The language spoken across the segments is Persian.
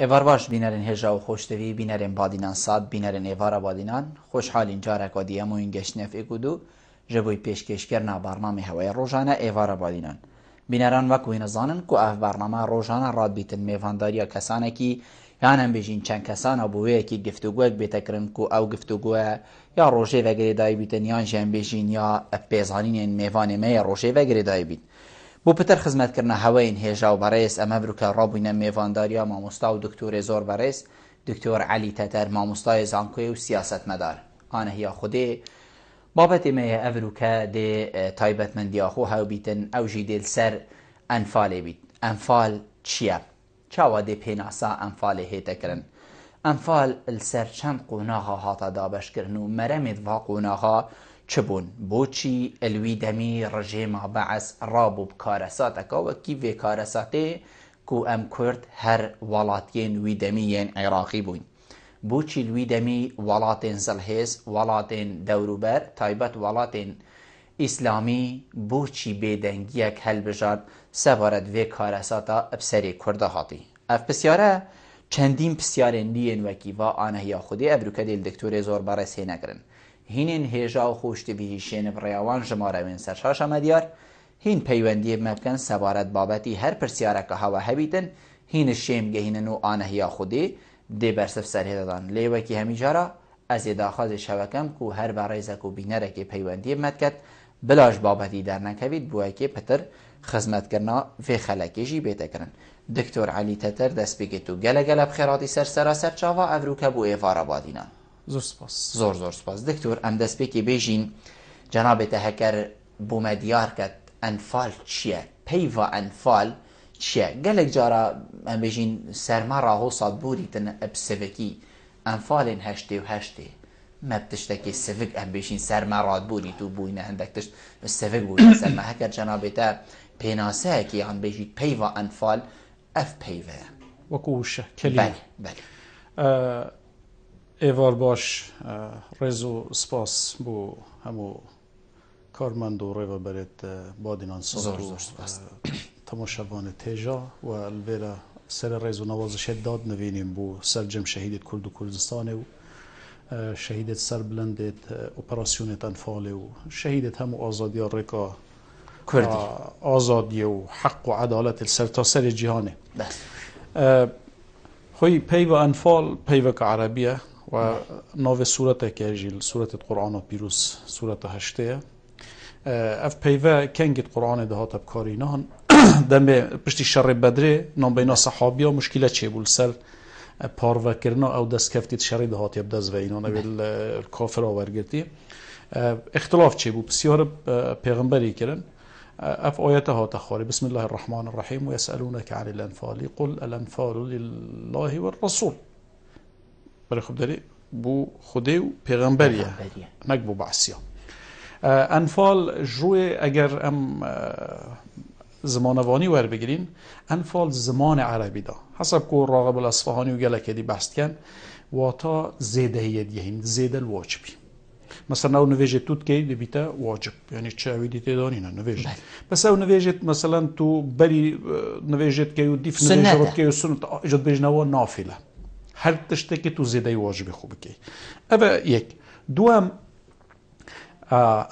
ایوار باش بینرین هجا و خوشتوی بینرین بادینان ساد بینرین ایوارا بادینان خوشحالین جارک و دیمو این گشنف اگودو جبوی پیشکش کرنا برنامه هوای روزانه ایوارا بادینان بینران وکوی نزانن که اف برنامه روزانه راد بیتن میوانداریا کسانه کی یعنی هم بیجین چند کسان ابوه کی گفتگوک بیتکرن که او گفتگوه یا روزه وگری دای بیتن یا جن بیجین یا پیزانین میوان می روزه وگری دای بیت بو پتر خدمت کرنا هواین هجا و برئیس امبروک رابوین میوانداریا ماموستا و دکتور زور برئیس دکتر علی تتر ماموستای زانکوی و سیاست مدار آنه هیا خودی بابت می امبروک ده تایبت من دیاخو هاو بیتن او جیدل سر انفال بیت انفال چیه چاوا ده پیناسا انفال هیتا کرن انفال السر چند قوناها هاتا دابش کرنو مرمید و قوناها چبون بوچی الوی دمی رژیم بعث رابو بکارساتک و کی وی کارساته کو ام کرد هر ولاتین وی دمیین عراقی بوین بوچی الوی دمی ولاتین زلهز ولاتین دوروبر تایبت ولاتین اسلامی بوچی بیدنگیک هل بجاد سوارد وی کارساتا بسری کرده هاتی اف بسیاره چندین بسیارین دیین وکی و آنه یا خودی ابروکه دیل دکتور زور برس هی نکرن هینین هیجا و خوشتی بیهیشین بریوان جماره من سرشاش مدیار هین پیوندی مبکن سوارد بابتی هر پرسیاره که هوا هبیتن هین شیم گهینن و آنه یا خودی دی برسف سره دادن لیوکی همی جارا از داخل شوکم که هر برای زکو بینره که پیوندی مدکت بلاش بابتی در نکوید بوه که پتر خدمت کرنا و خلکیجی بیتا کرن دکتر علی تتر دست بگه تو گله گله بخیراتی سر چاوا افروکه بو ایوارا بادینا زور سپاس زور سپاس دکتر ام دست بگه بیجین جناب تهکر بو مدیار کد انفال چیه پیوا انفال چیه گلک جارا ام بیجین سرما راهو صاد بوری تن ابسوکی انفالین هشتی و هشتی مبتشتکی سفک ام بیشین سر مراد بوری تو بوینه هندکتش سفک بوری سر ما هکر جنابتا پیناسه که ام بیشید پیوا انفال اف پیوه وکوشه کلیه بله ایوار باش رزو سپاس بو همو کارمند و ریو برید بادینان ساتو زور سپاس تماشاوان تیجا و الویرا سر رزو نوازش داد نوینیم بو سرجم شهید کرد و کردستان و شهیدت سربلندت اپراسیونت انفال و شهیدت هم آزادی ریکا کردی آزادی و حق و عدالت سر تا سر جهانه بس خوی پیو انفال پیو که عربیه و ناو سورت که جیل سورت قرآن پیروز سورت هشته اف پیو کنگت قرآن دهات بکارینان دم پشتی شر بدره نام بینا صحابی ها مشکله چه بول سر پارو کرنا او دست کفتید شر دهات یب دست و اینا نویل کافر آورگرتی اختلاف چه بول بسیار پیغمبری کرن اف آیت ها تخاری بسم الله الرحمن الرحیم و یسألونک عن الانفال قل الانفال لله والرسول برای خب داری بو خوده و پیغمبریه نک بو بعثیه انفال جروی اگر ام زمانوانی ور بگیرین انفال زمان عربی دا حسب که راغب الاصفهانی و گلکه دی بحث کن واتا زیده هیدیهین زیده الواجبی مثلا او نویجت توت که بیتا واجب یعنی چه اویدی تیدانی نه نویجت بس او نویجت مثلا تو بری نویجت که دیف نویجت که سنت اجد بجنوا نافله هر تشتکی تو زیده واجب خوب که اوه یک دوام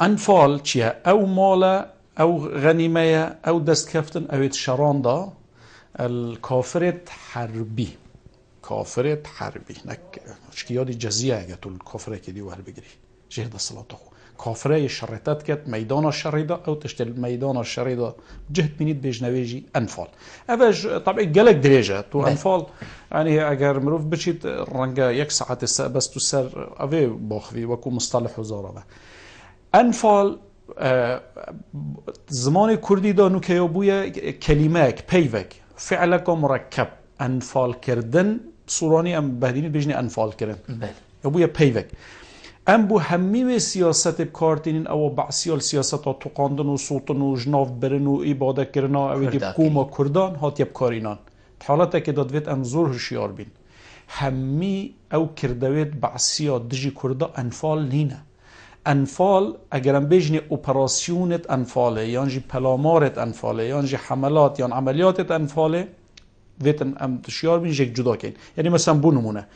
انفال چیه او مال او غنیمه او دست کفتن اوید شران دا الکافرت حربی کافرت حربی نک شکیادی جزیه اگه تو الکافره که دیوار بگیری جهد صلاته خو کافره شرطت کت میدان شریده او تشتل میدان شریده جهد بینید بجنویجی انفال اوش طبعا گلک دریجه تو انفال یعنی اگر مروف بچید رنگه یک ساعت بس تو سر اوی باخوی وکو مصطلح وزاره انفال زمان کردی دا نوکه بوی کلمه پیوک فعلک مرکب انفال کردن سورانی ام بهدینی بجنی انفال کردن یا بوی پیوک ام بو همی و سیاست بکارتینین او بعثیال سیاست ها توقاندن و صوتن و جناف برن و ایباده کرنا او دیب کوما کردان هاتی بکارینان حالتا که دادویت ام زور هشیار بین همی او کردویت بعثیال دجی کرده انفال نینه انفال اگرم بجنی اپراسیونت انفاله یعنی پلامارت انفاله یعنی حملات یعنی عملیاتت انفاله ویتن ام تشیار بین یک جدا کن. یعنی مثلا بو نمونه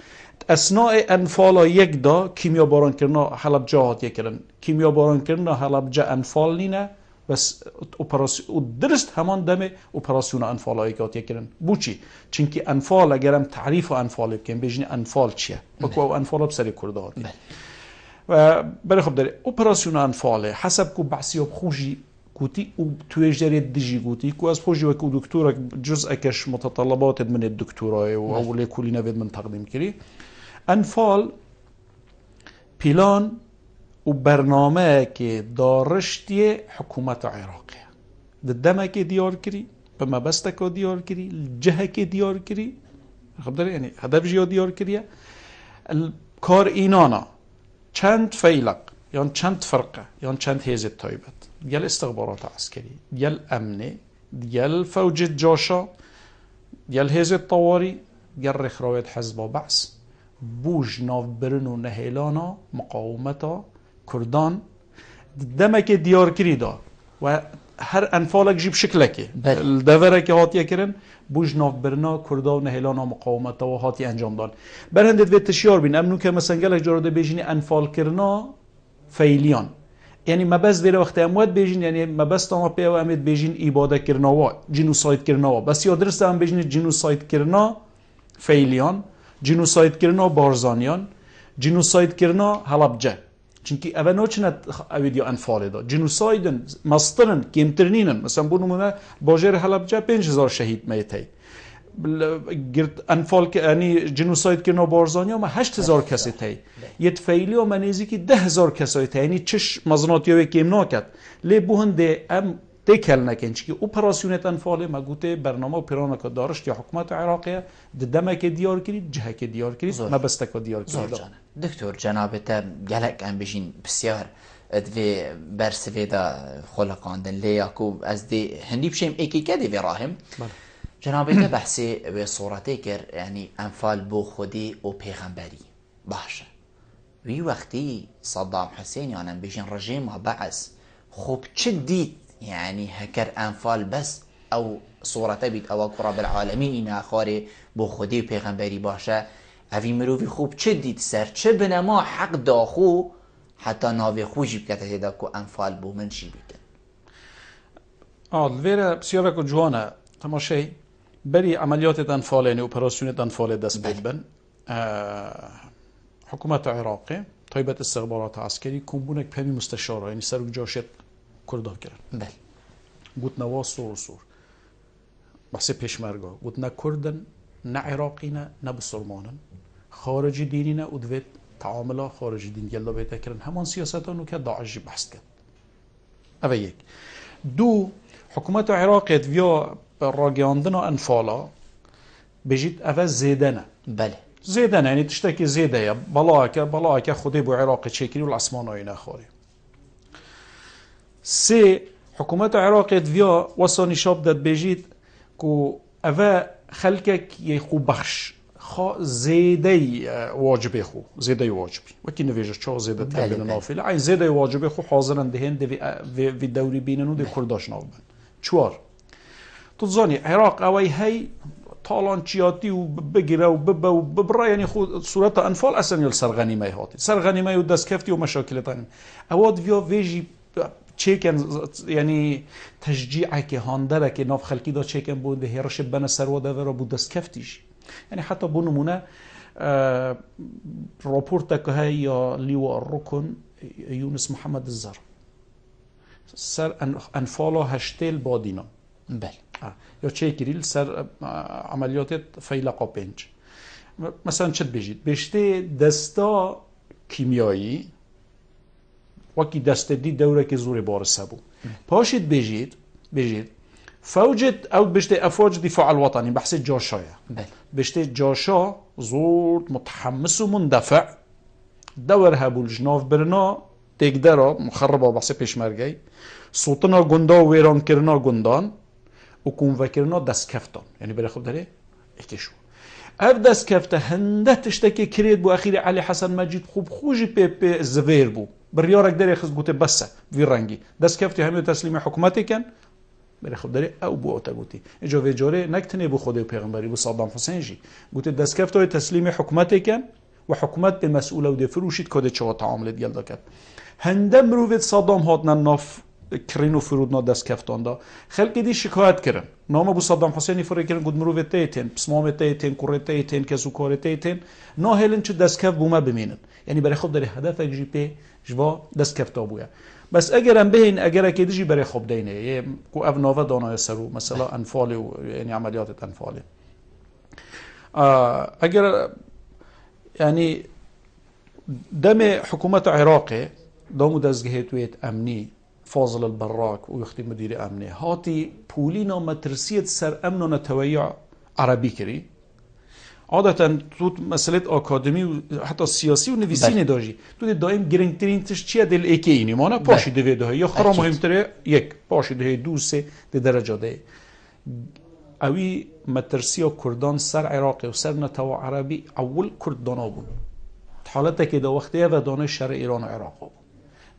اثناء انفال یک دا کیمیا باران کرنا حلب جا هات یکرن کیمیا باران کرنا حلب جا انفال نینه بس اپراسیون درست همان دم اپراسیون انفال هایی که هات یکرن بو چی؟ چونکه انفال اگرم تعریف انفال بکن بجنی انفال چیه؟ بکو انفال بسر کرده هاتی و برای خب داره اپراسیون انفاله حسب کو بحثیاب خوشی گوتی و توی جری دیجی گوتی کو از خوشی و کو دکتور جزء کش متطلبات من الدکتورای و اول کلی نوید من تقدیم کردی انفال پیلان و برنامه که دارشتی حکومت عراقیه دمه که دیار کری به مبسته که دیار کری جهه که دیار کری خب داره یعنی هدف جیا دیار کریه کار اینانا چند فیلق یا چند فرقه یا چند حزب تایبت دیل استخبارات عسکری دیل امنه دیل فوج جاشا دیل حزب طواری دیل رخراوت حزب بعث بوج ناف برن و نهیلانا مقاومتا کردان دمک دیار کری دا و هر انفالک جیب شکلکه الدوره که هاتیه کرن بوج ناف برنا کردا و نهیلانا مقاومتا و هاتی انجام دان برهندت وید تشیار بین امنو که مثلا گلک جارده بیجینی انفال کرنا فیلیان یعنی مبز ویره وقت اموت بیجین یعنی مبز تاما پیو امید بیجین ایباده کرنا و جنوساید کرنا و بس یا درست هم بیجین جنوساید کرنا فیلیان جنوساید کرنا بارزانیان جنوساید کرنا حلبجه چونکی اوه نوچنه اویدیا انفال دا جنوسایدن مسترن کمترینن مثلا بو نمونه باجر حلبجه 5000 شهید میتی انفال که یعنی جنوساید کرنا بارزانیا ما 8000 کسی تی یت فعلی و منیزی که 10000 کسای تی یعنی چش مزناتیوی کم ناکد لی بوهنده ام تکل نکن چی اپراسیونت انفال ما گوته برنامه و پیرانه که دارشت یا حکومت عراقیه دمه که دیار کرید جهه که دیار کرید ما بسته که دیار کرید دکتور جنابتا گلک ام بشین بسیار ادوی برسوی دا خلقاندن لیاکو از دی هندی بشیم ایکی که دی راهم جنابتا بحثی به صورتی کر یعنی انفال بو خودی و پیغمبری باشه وی وقتی صدام حسین یعنی بشین رژیم بعث خوب چه دید يعني هكر أنفال بس أو صورته بيت أو رب العالمين إن آخاره بو خودي و پیغمبری باشه اوی مروفی خوب چه دید سر چه بنما حق داخو حتی ناوی خوشی بکته هیدا که انفال بو من چی بیتن الویره بسیاره که جوانه تماشای بری عملیات انفال یعنی اپراسیونت انفال دست بین حکومت عراقی طایبت استخبارات عسکری کمبونک پمی مستشاره یعنی سر جاشت کرده کرد بله گوت نوا سور بحث پیشمرگا گوت نه کردن نه عراقی نه بسرمانن خارجی دینی نه ادویت تعاملا خارجی دین گلا بیت کردن همان سیاستانو که داعش بحث کرد اوه یک دو حکومت عراقی ویا راگیاندن انفالا بجید اوه زیدنه بله زیدنه یعنی تشتکی زیده یا بلا که خودی بو عراقی چکری و الاسمان آینه خاری سه حکومت عراقی ویا وصانی شاب داد بجید که اوه خلکک یه خوب بخش زیده واجبه خو زیده واجبی وکی نویجه چه زیده تبین نافله این زیده واجبه خو حاضرن دهن وی دوری بینن و دی کرداش ناو بند چوار تو زانی عراق اوی هی طالان چیاتی و بگیره و ببه و ببره یعنی خود صورت انفال اصلا یل سرغنیمه هاتی سرغنیمه و دست کفتی و مشاکلتان اواد ویا ویجی چیکن یعنی تشجیعه که هاندره که ناف خلکی دا چیکن بوده هیرش بنا سرواده و را بود دست کفتیش یعنی حتی بو نمونه راپورت که های یا لیو الرکن یونس محمد الزر سر انفالا هشتیل بادینا بله یا چه کریل سر عملیات فیلقا 5 مثلا چه بجید بشته دستا کیمیایی وکی دست دی دوره که زور بارسه بو پاشید بجید فوجت او بشته افواج دفاع الوطني بحث جاشايا بشته جاشا زور متحمس و مندفع دورها بولجناف برنا تقدرها مخربه بحث پیشمرگی صوتنا گندا و ویران کرنا گندان و کنوکرنا دست کفتان یعنی برای خوب داره اکشو اف دست کفته هنده تشتکی کرید بو اخیر علی حسن مجید خوب خوشی پی زویر بو بریارک داره خز گوته بسه وی رنگی دست کفته همه تسلیم حکومتی کن بر خود داره او بو اوتگوتی اجا و جاره نکتنه بو خود پیغمبری بو صدام حسین جی گوت دستکفتای تسلیم حکومت کن و حکومت به مسئول و فروشید کد چه تعامل دیال دکت هنده مروت صدام هاتن ناف کرین و فرود نا دستکفتان دا خلق دی شکایت کردن نام بو صدام حسینی فره کردن گود مروت تیتن پسمام تیتن کره تیتن کسو کار تیتن نا هلن چه دستکف بوما بمینن یعنی برای خود داره هدف اجی پی جوا دستکفتا بویا بس اگرم بهین اگر که دیجی برای خوب دینه کو او ناوا دانای سرو مثلا انفال و یعنی عملیات انفال اگر یعنی دم حکومت عراق دامو دزگهتویت امنی فاضل البراك ويختي مدير امني هاتي بولينا مترسية سر امن نتويع عربي كري عادة تو مسألة أكاديمي حتى سياسي ونفسيني داجي تو دائم گرنگترین تش چیه دل ایکی اینی مانه پاشی دوی ده یا خرا مهمتره یک پاشی ده دو سه ده درجه ده اوی مترسیه کردان سر عراقی و سر نتوا عربی اول کرد دانا بون حالته که دا وقتیه و دانه شر ایران و عراق بون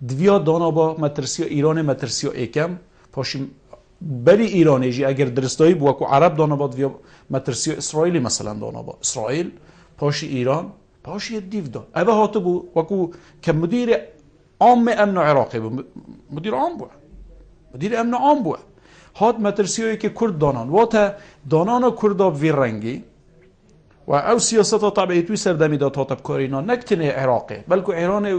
دویا دانا با مترسیه ایران مترسیه ایکم پاشی بلی ایرانی جی اگر درستایی بو کو عرب دانا با دویا مترسیه اسرائیلی مثلا دانا با اسرائیل پاشی ایران پاشی دیو دا اوه هاتو بو وکو که مدیر عام امن عراقی بو مدیر عام بو مدیر امن عام بو هات مترسیه که کرد دانان واتا دانان کردا وی رنگی و او سیاستا طبعیتوی سردمی دا تا تبکارینا نکتنه عراقی بلکه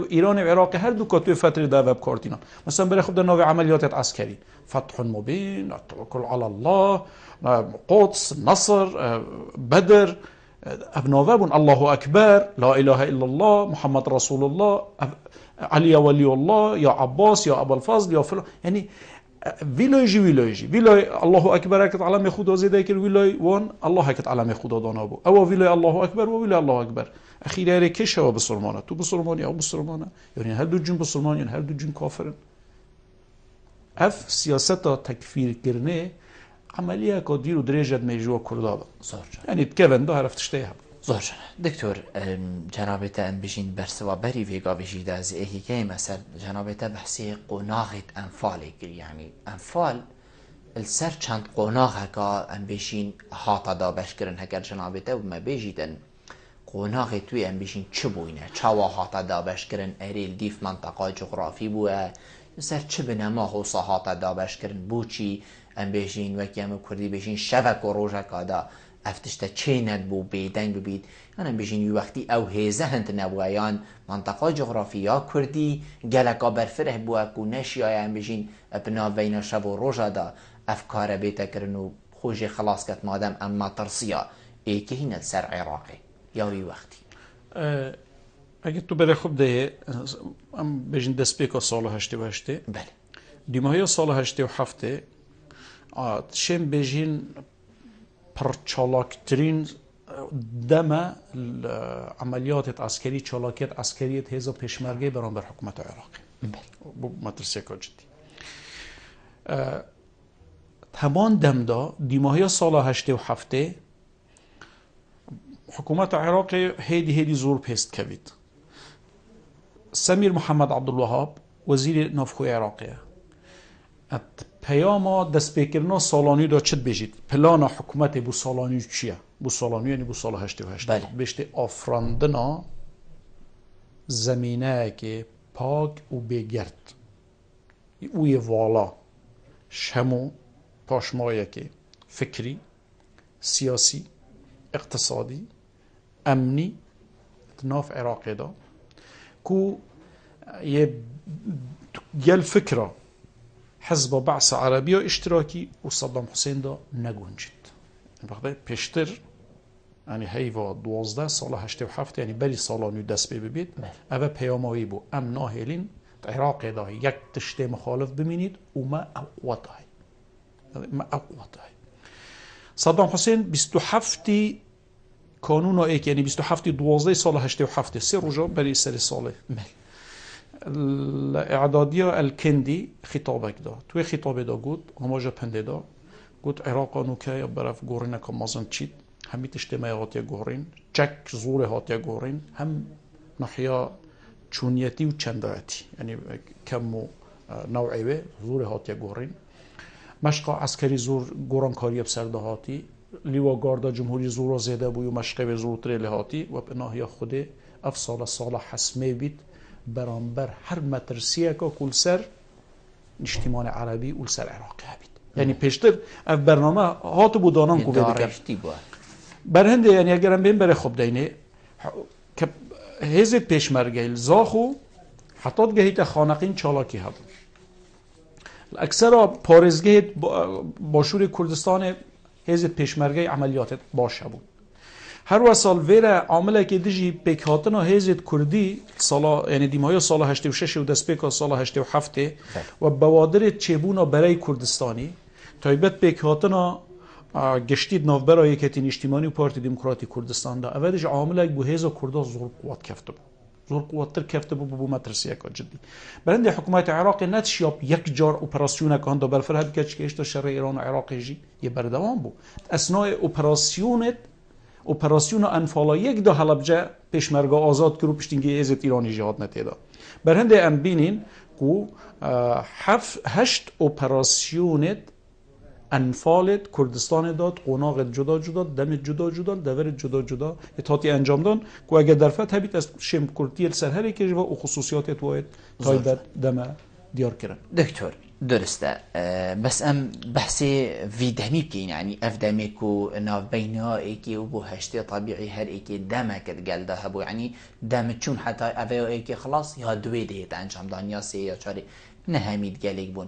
ایران و عراقی هر دو کاتوی فتره دا وبکارتینا مثلا برای خود نوع عملیات عسکری فتح مبین توکل علی الله قدس نصر بدر ابناوه بون الله اکبر لا اله الا الله محمد رسول الله علی ولی الله یا عباس یا ابوالفضل یا فلان یعنی ویلای الله اکبر اکت علم خدا زیده کر ویلای وان الله اکت علم خدا دانا بو او ویلای الله اکبر و ویلای الله اکبر اخیرا کشه و بسرمانه تو بسرمانی او بسرمانه یعنی هر دو جون بسرمان یعنی هر دو جون کافرن اف سیاستا تکفیر کرنه عملیه که دیرو درجت میجوا کردا یعنی تکون ده رفتشته زور دکتور جنابت ام بشین برسوا بری ویگا بشید از احیکه مثلا جنابت بحثی قناغت انفالی کر یعنی انفال السر چند قناغ که ام بشین هاتا دا بشکرن هکر جنابت و ما بجیدن قناغت توی ام بشین چه بوینه چوا هاتا دا بشکرن اریل دیف منطقه جغرافی بوه سر چه بنما خوصا هاتا دا بشکرن بوچی ام بشین وکی ام کردی بشین شوک و روژه که دا افتشتا چه ند بو بیدنگ ببید یعنی بجین یو وقتی او هیزه هنت نبویان منطقه جغرافیا کردی گلکا برفره بو اکو نشی آیا بجین بنا وین شب و روژا دا افکار بیتا کرنو خوش خلاص کت مادم اما ترسیا ای که هیند سر عراقی یا یو وقتی اگه تو بره خوب ده ام بجین دست بیکا سال 88 بله دیماهی سال 87 شم بجین پرچالاکترین دم عملیات عسکری چالاکیت عسکریت هزا پیشمرگی بران بر حکومت عراقی بو مدرسه که جدی تمام دم دا دیماهی سال 87 حکومت عراقی هیدی زور پیست کوید سمیر محمد عبدالوهاب وزیر نافخوی عراقیه پیاما دست بکرنا سالانی دا چت بجید پلانا حکومت بو سالانی چیه بو سالانی یعنی بو سال 88 بشت آفراندنا زمینه که پاک و بگرد اوی والا شمو پاشمایه که فکری سیاسی اقتصادی امنی ناف عراقی دا کو یه گل فکره حزب بعث عربی و اشتراکی و صدام حسین دا نگونجید وقتی پیشتر یعنی هیوا 12 سال 87 یعنی بری سالانیو دست ببید اوه پیامایی بو ام ناهلین عراق دا یک تشت مخالف بمینید و ما اقوات های صدام حسین 27 کانون ایک یعنی 27 12 سال 87 سه روزا بری سر ساله اعدادیا الکندی خطابک دا توی خطاب دا گود هماجا پنده دا گود عراقانو که برف گورین که مازن چید همی تشتمه هاتیا گورین چک زور هاتیا گورین هم نحیا چونیتی و چندایتی یعنی کم و نوعیوه زور هاتیا گورین مشق عسکری زور گورانکاری بسرده هاتی لیوا گاردا جمهوری زور زیده بوی و مشق به زور تری هاتی و به ناحیه خود اف سال حسمه بید برانبر هر مترسیه که کل سر اجتماع عربی و سر عراقی بید یعنی پیشتر اف برنامه هات بودانم کو دارشتی بود بر هنده یعنی اگرم بین بره خوب دینه که هزت پیشمرگه زاخو حتی گهیت خانقین چالاکی هبون اکثر پارزگه باشور کردستان هزت پیشمرگه عملیات باشه بود هر وسال ویره عامله که دیجی پیکاتنا هزت کردی سالا یعنی دیمای سال 86 و دست پیکا سال 87 و بوادر چبونا برای کردستانی تایبت پیکاتنا گشتید نوبرای که تین اجتماعی و پارتی دموکراتی کردستان دا اولش عامله بو هزا کردا زور قوت کفته بود زور قوتر کفته بو مترسیه که جدی برنده حکومت عراق نتشیاب یک جار اپراسیون که هنده برفرهد که اشتا شر ایران و عراق جی یه بردوان بو اثناء اپراسیون انفالا یک دا حلبجه پیشمرگا آزاد کرو پشتینگی ازت ایرانی جهاد نتیدا برنده ام بینین که 8 اپراسیونت انفالت کردستان داد قوناغت جدا جدا دمت جدا جدا دورت جدا جدا اتحاتی انجام داد که اگر در فتح بیت از شم کردی سرهری که و خصوصیات اتوایت تایبت دمه دیار کرن دکتر درسته بس ام بحثی ویدمی بکین یعنی اف دمی کو ناف بینها ایکی و بو هشتی طبیعی هر ایکی دمه کد گلده هبو یعنی دمت چون حتی اوه ایکی خلاص یا دوی دیت انجام دان یا سی یا چاری نهمید گلیک بون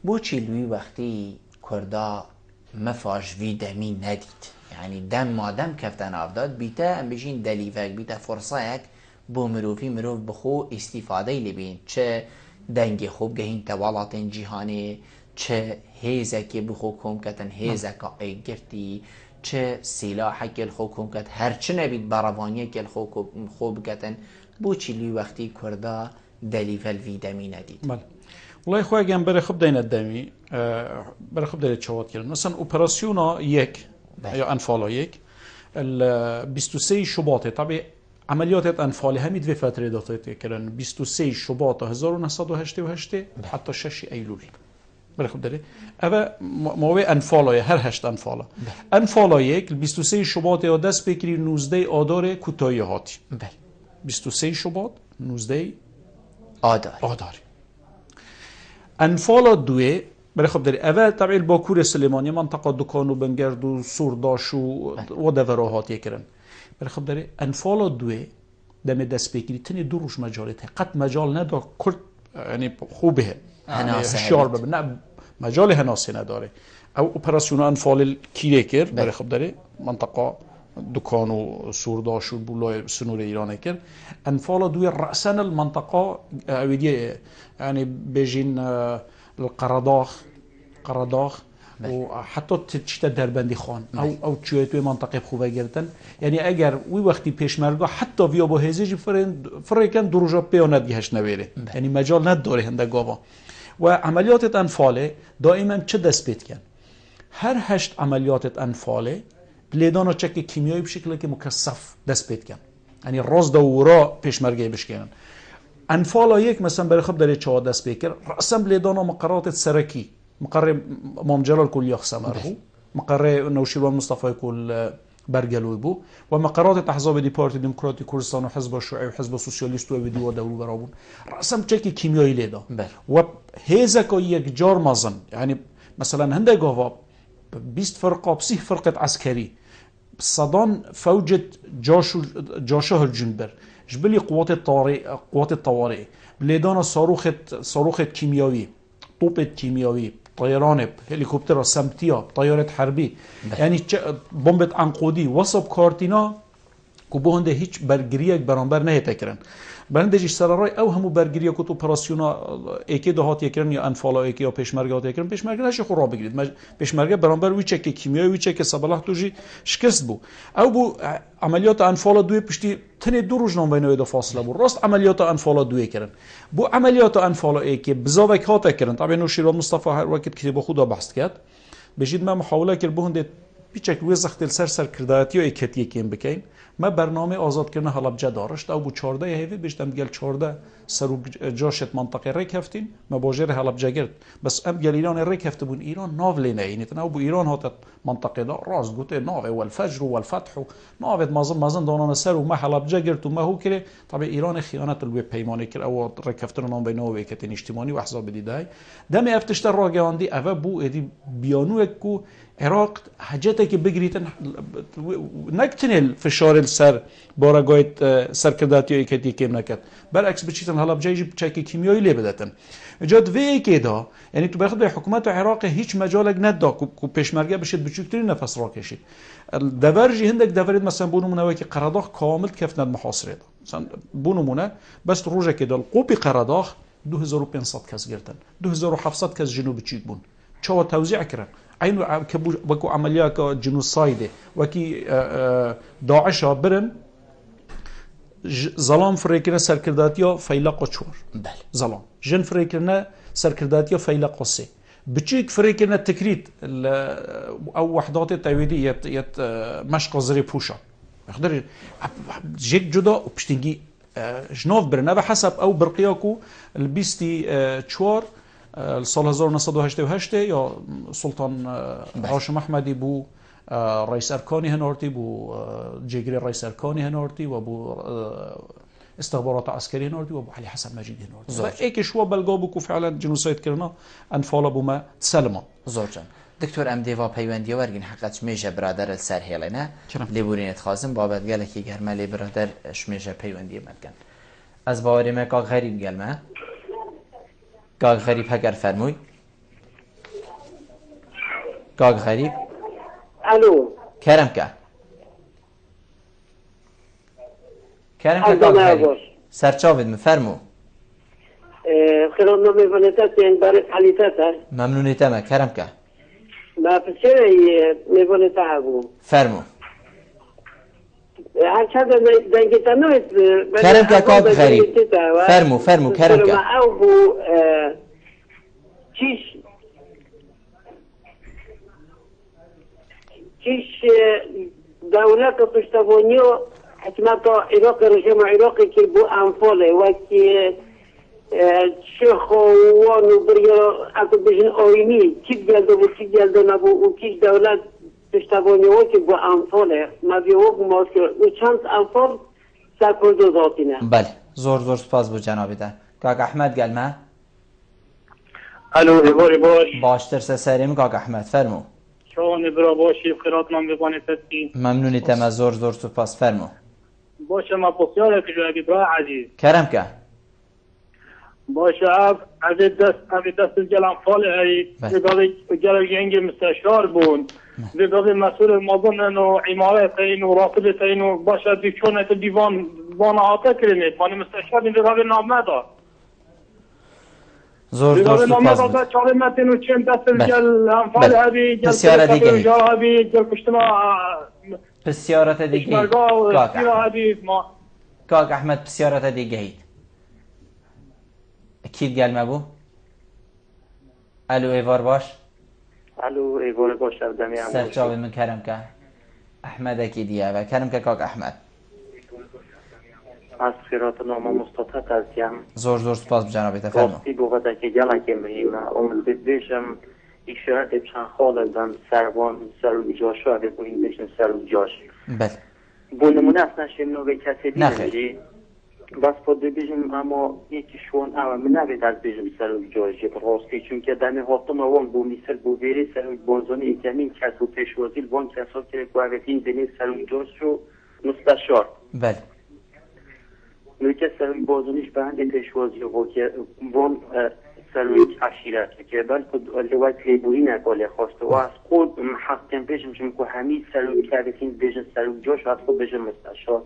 بو چیلوی وقتی کردا مفاش ویدمی ندید یعنی دم مادم کفتن افداد بیتا ام بجین دلیفک بیتا فرصایک بو مروفی مروف بخو استفاده لبین چه دنگ خوب گهین توالات جیهانی چه هیزکی بخو کم کتن هیزکا ایگرتی چه سلاح کل خو کم کت هرچه نبید براوانی کل خوب کتن بو چیلوی وقتی کردا دلیفل ویدمی ندید بله والله خواه اگه برای خوب دین الدمی برای خوب دین چواد کردن مثلا اپراسیونا یک یا انفالا یک 23 شباط طبعا عملیات انفالی همید و فتره داته کردن 23 شباط 1988 حتی 6 ایلول برای خوب داره اوه موه انفالای هر 8 انفالا انفالا یک 23 شباط یا دست بکری 19 آدار کوتاهی هاتی 23 شباط 19 آدار انفالا دوی برای خب داری اول طبعا باکور سلیمانی منطقه دکان و بنگرد و سورداش و دوراهات یکرن برای خب داری انفالا دوی دم دست بگیری تنی دو روش مجالته قط مجال نداره کرد یعنی خوبه هشیار ببین نه مجال هناسه نداره او اپراسیون انفال کیره کرد برای خب داری منطقه دکان و سورداش و بولای سنور ایران کرد انفال دوی رأسن المنطقه اویدیه يعني بيجين القرداخ و حتی تشتا دربندی خان او چوی توی منطقه خوبه گرتن یعنی اگر وی وقتی پیشمرگا حتی ویا با هزیج فرکن دروجا پیاند گهش نویره یعنی مجال نداره هنده گاوا و عملیات انفاله دائما چه دست بید کن هر 8 عملیات انفاله لیدانا چک کیمیایی بشکل که مکثف دست بید کن یعنی راز دورا پیشمرگی بشکنن انفالا یک مثلا برای خب داره چهار دست بکر رأسم لیدانا مقرات سرکی مقر امام جلال کل یاخ سمر بو مقر نوشیروان مصطفی کل برگلوی بو و مقرات احزاب دی پارتی دموکراتی کردستان و حزب شیوعی و حزب سوسیالیست و دی و دولو برابون رأسم چکی کیمیایی لیدا و هیزکا یک جار مازن یعنی مثلا هنده گاوا 20 فرقه 30 فرقه عسکری صدان فوجة جاشه الجنبر جبلي قوات الطوارئ بليدانا صاروخ كيميائي طوب كيميائي طيران هليكوبتر سمتية طيارة حربي يعني بومبة عنقودي وصب كارتينا كوبو هنده هيچ برگريك برانبر نه تكرن برنده جيش سرارای او همو برگريه كت اپراسيونا ايكي دهات يكرن یا انفالا ايكي یا پیشمرگه هات يكرن پیشمرگه نشه خورا بگیرید پیشمرگه برانبر وی چک کیمیایی وی چک صباح توجي شکست بو او بو عملیات انفالا دوی پشتی تنه دو روزنامه بین و فاصله بو راست عملیات انفالا دوی کردن بو عملیات انفالا ايكي بزاوک هات کردن طبعا نوشیروان مصطفی هر وقت کتاب خدا بحث کرد بجید ما محاوله کرد بو هنده بیچک وی زخت سر کردایتی و ایکتی کیم بکین ما برنامه آزاد کردن حلبجه دارشت او بو 14 هیوی بیشتم گل 14 سرو جاشت منطقه ریک هفتین ما باجر حلبجه گرد بس ام گل ایران ریک هفت بون ایران ناو لینه یعنی تنو بو ایران هات منطقه دا راست گوته ناو والفجر والفتح ناو مازن دانان سر و ما حلبجه گرد و ما هو کره طبعا ایران خیانت الوی پیمانه کرد او ریک هفتن نام بینو وکتن اجتماعی و احزاب دیدای دم افتشتر را گاندی اوه بو ادی بیانو کو عراق حاجته که بگریتن نکتنل فشار السر بارگایت سرکرداتی که کم نکرد برعکس بچیتن حالا بجای چک کیمیایی لی بدتن جاد وی که دا یعنی تو بخاطر حکومت عراق هیچ مجالک ندا کو پیشمرگه بشید بچکترین نفس را کشید دورجی هندک دورید مثلا بونمونه که قراداغ کامل کفند محاصره دا مثلا بونمونه بس روزه که دال قوبی قراداغ 2500 کس گرتن 2700 کس جنوب چیک بون چوا توزیع کردن عینو وكو عمليات جنوسايد وكي داعش برن ظلام فريكنا سركرداتيا فيلاق چور ظلام جن فريكنا سركرداتيا فيلاق سي بچيك فريكنا تكريت او وحدات تويدي يت مشق زري بوشا يقدر جيك جدا وبشتنجي جنوف برنا بحسب او برقياكو البيستي چوار سال 1988 یا سلطان هاشم احمدی بو رئیس ارکانی هنارتی بو جگری رئیس ارکانی هنارتی و بو استخبارات عسکری هنارتی و بو علی حسن مجید هنارتی و ایک شوا بلگا بو که فعلا جنوساید کرنا انفالا بو ما تسلما زور جان دکتور ام دیوا پیوندی ورگین حقیقت شمیشه برادر السر هیلینه لیبورینت خازم بابت گله کی گرمه لی برادر شمیشه پیوندی مدگن از باوری مکا غریب گلمه گاگ غریب هگر فرموی گاگ غریب الو کرم که گاگ غریب سرچاوید مفرمو خلال نمی ونیتت این برای حلیتت ممنونیتمه کرم که ما پسیره می ونیتت هگو فرمو هرچند دنگیت نوید کرم که گاگ غریب فرمو کرم که او بو چیش دولت پشتوانیو حکمت عراق رژیم عراقی که بو انفاله و که شیخ وانو بریا اکو بجن آینی چی گلده نبو و چیش دولت پشتوانیو که بو انفاله مبیو بو ماسکر و چند انفال سرکردو ذاتینه بله زور سپاس بو جنابی ده کاک احمد گلمه الو ایواری باشتر سریم کاک احمد فرمو شما برا باشی خیرات من ببانی تسکی ممنونیتم از زور سپاس فرمو باشه ما پسیاره که جوی برای عزیز کرم که باشه عبی دست جلن فال هایی بگاوی جنگ مستشار بون بگاوی مسئول مازن و عمارت این و راقبت این و باشه دیکشونت دیوان آتا کرنه بانی مستشار این بگاوی نام ندا زور سپاس بود بسیار دیگه بسیارت دیگه کاک احمد بسیارت دیگه هید اکید گلمه بو الو ایوار باش دمی هم سرچاوی من کرم که احمد اکیدیه و کرم که کاک احمد از خیرات نامه مستطعت هستیم زور سپاس بجنابی تفرمو راستی بوده که گله که مهمه امید بیشم یک شرط بچن خالدن سروان سرو جاشو اگه بوین بشن سرو جاش بله بونمونه اصلا شمنو به کسی نخیر بس پاده بیشم اما یکی شون اما من نبید از بیشم سرو جاشی راستی چون که دمی حاطم اوان بو میسر بو بیری سرو بانزانی اکمین کس و پیشوازیل وان کسا که قوارتین دنی سرو جاشو مستشار بله نوکه سروی بازونیش به هنده پیشوازی و که وان سروی عشیرت که بلکه لوایت لیبوری نکاله خواسته و از خود محقیم بشم چون که همین سروی کردین بیشن سروی جاش از خود بیشن مستشار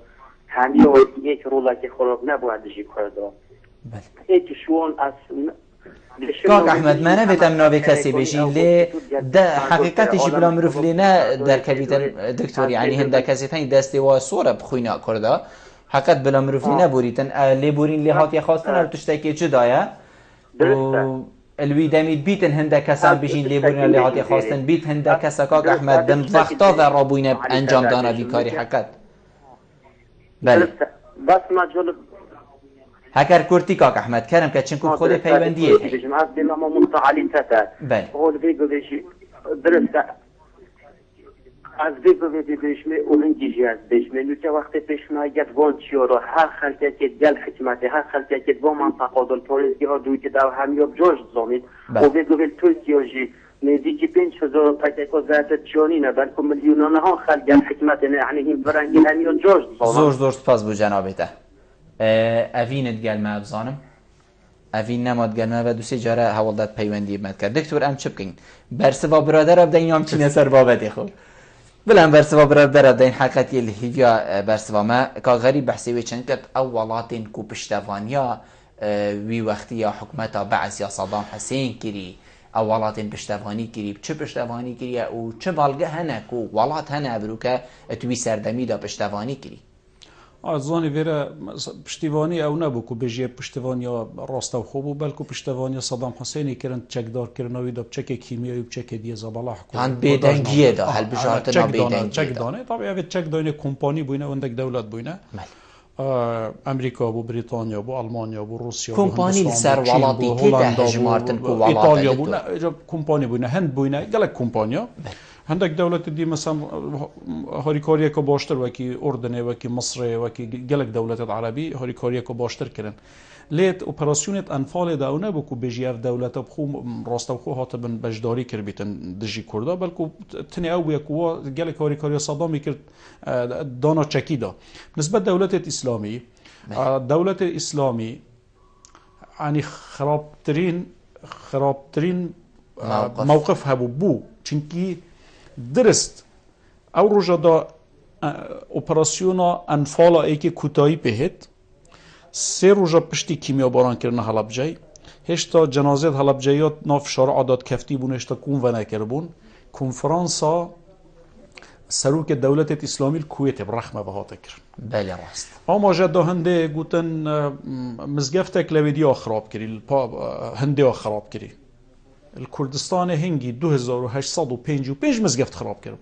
همین یک رولا که خراب نبایدشی کرده بله یک شوان از کاک احمد منه بیتم ناوی کسی بشین لی حقیقتشی بلا مروف لی نه در کبیتن دکتور یعنی هنده کسی تنی دستی و سوره بخوینا کرده حقیقت بلا مروف لی نبوریتن لی بورین لی هاتی خواستن رو تشتکی چه دایه و الوی دمید بیتن هنده کسان بشین لی بورین لی هاتی خواستن بیت هنده کسا کاک احمد دم وقتا و رابوین انجام دانا بیکاری حقیقت بله بس ما جلب هكر كورتي كاك أحمد كرم كتشنكم خود پیوندیه بيجم از ديما ما مستعلي تاتا بله هول بيجو بيجي درست از بيجو بيجمي وهنجي جاز بيجمي نوتا وقت بيجمي يد وان تشورو هر خلطة دل حكمته هر خلطة دو منطقة دل پوليسي ها دويت داو هم يوب جوش زاميد وبيجو بالتركيا جي نزدیکی 5000 پکیکو زرد جانی نه بلکه میلیونان ها خلق حکمت نه یعنی این برنگی همیان جوش زور سپاس بو جنابته اوینت گلمه بزانم اوین نماد گلمه و دوستی جاره حوالدت پیوندی بمد کرد دکتور ام چه بکن برسوا برادر اب دین هم چینه سر بابدی خوب بلن برسوا برادر اب دین حقیقتی الهیویا برسوا ما که غریب بحثی وی چند کرد اولاتین کو پشتوانیا وی وقتی یا حکمتا بعث یا صدام حسین کری اولاتین پشتوانی کری چه پشتوانی کری او چه بالگه هنه کو ولات هنه برو که توی سردمی دا پشتوانی کری زانی ویره پشتیوانی او نبود که بجیه پشتیوانی راسته و خوبو بلکه پشتیوانی صدام حسینی کردن چکدار کردن و داد چک کیمیایی و چک دیزا بالا هند بیدنگیه دا هل بجارت نا بیدنگیه چک دانه طبعا اوه چک دانه کمپانی بوینه و اندک دولت بوینه امریکا بو بریتانیا بو آلمانیا بو روسیا بو کمپانی لسر ولاتی که ده هجمارتن کو ولاتی ایتالیا بو نه کمپانی بوینه هند بوینه گلک کمپانیا هندک دولت دی مثلا هاریکاریه که باشتر وکی اردنه وکی مصر وکی گلک دولت عربی هاریکاریه که باشتر کردن لیت اپراسیونت انفال داونه بکو بجیف دولت بخو راست بخو هات بن بجداری کر بیتن دجی کرده بلکو تنی او یکو گلک هاریکاری صدامی کرد دانا چکیدا نسبت دولت اسلامی دولت اسلامی یعنی خرابترین موقف هبو بو چونکی درست او روژا دا اپراسیونا انفالا ای که کوتاهی بهت 3 روژا پشتی کیمیا باران کرنه حلبجای هشتا جنازت حلبجایات ناف شارع عادات کفتی بون هشتا کون و نکر بون کنفرانسا سروک دولت اسلامی الكویت برحمه بهاته کرن بله راست اما جدا هنده گوتن مزگفتک لویدیا خراب کری هنده خراب کری الكردستان هنگی 2855 مزگفت خراب کرد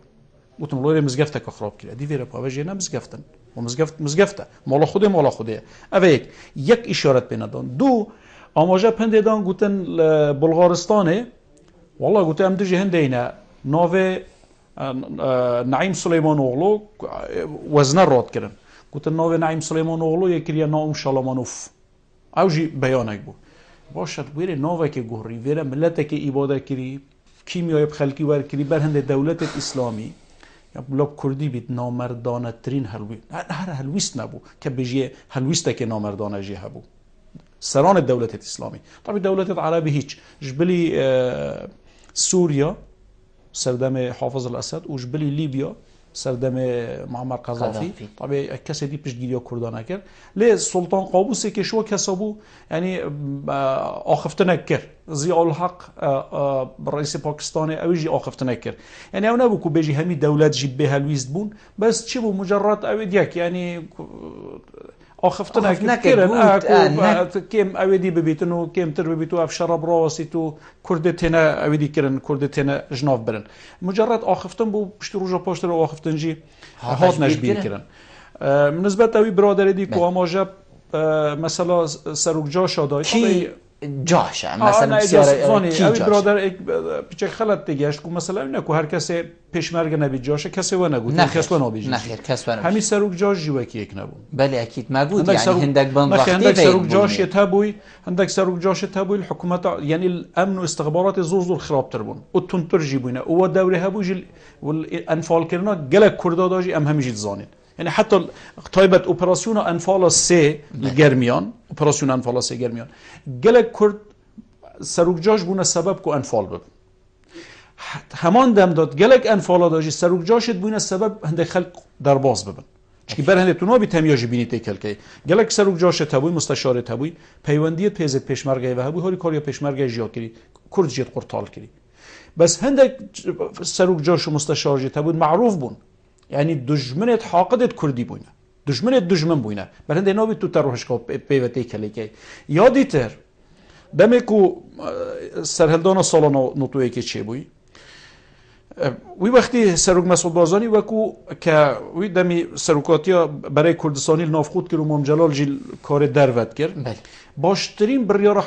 گفتم لوری مزگفت که خراب کرد دی ویره پاوجی نه مزگفتن و مزگفته مالا خوده اوه یک اشارت بندان دو آماجه پنده دان گفتن بلغارستانه والله گفتم ام دجی هنده اینه ناوه نعیم سلیمان اوغلو وزنه راد کردن گفتن ناوه نعیم سلیمان اوغلو یکریه نام شالامانوف اوجی بیانک بود باشد ویره ناوه که گوهری ویره ملت که ایباده کری کیمیای بخلکی ور کری بر هنده دولت اسلامی یا بلاب کردی بید نامردانه ترین هلوی هر هلویست نبو که بجیه هلویسته که نامردانه جیه هبو سران دولت اسلامی طبعا دولت عربی هیچ جبلی سوریا سردم حافظ الاسد و جبلی لیبیا سردم معمر قذافی طبعا کسی دی پیشگیری کردانه کرد لی سلطان قابوسی که شو کسابو یعنی آخفتنه کرد ضیاء الحق رئیس پاکستان اویجی آخفتنه کرد یعنی او نبو که بجی همی دولت جی به هلویست بون بس چی بو مجرد اوید یک یعنی آخفتنه کرد کم اویدی ببیتن و کم تر ببیتو اف شراب راسی تو کردتینه اویدی کرن کردتینه جناف برن مجرد آخفتن بو پشت روژا پاشتر و آخفتن جی هات نجبیر کرن نسبت اوی برادر دی که آماجه مثلا سروک جاشا دای کی جاشه مثلا بسیار کی جاشه برادر پیچک خلط دیگهش که مثلا اینه که هر کسی پیشمرگ نبید جاشه کسی و نگود کس و نبید نخیر کس و نبید همین سروک جاش جیوه که یک نبود بله اکید مگود یعنی هندک بند هندک سروک جاش تابوی هندک سروک جاش تابوی الحکومت یعنی الامن و استخبارات زور خراب تر بون و تونتر جیبونه و دوره هبوی انفال کردن گلک کرده داشی ام همیجید زانید یعنی حتی طایبت اپراسیون انفال 3 گرمیان اپراسیون انفال 3 گرمیان گلک کرد سروک جاش بونه سبب کو انفال بب همان دم داد گلک انفال داشی سروک جاشت بونه سبب هنده خلق در باز ببن چی بر هنده تو نابی تمیاجی بینی تکل که گلک سروک جاش تبوی مستشار تبوی پیوندیت پیزت پیشمرگی و هبوی هاری کاریا پیشمرگی جیا کری کرد جیت قرطال کری بس هنده سروک جاش مستشار جی تبوی معروف بون یعنی دشمنت حاقدت کردی بوینه دشمن بوینه برنده نابی تو تروحش که پیوته کلی که یادی تر دمی که سرهلدان سالا نوتوی که چه بوی وی وقتی سروک مسعود بارزانی وکو که وی دمی سروکاتیا برای کردستانی ناف خود کرد و امام جلال جیل کار درود کرد بله باشترین بریار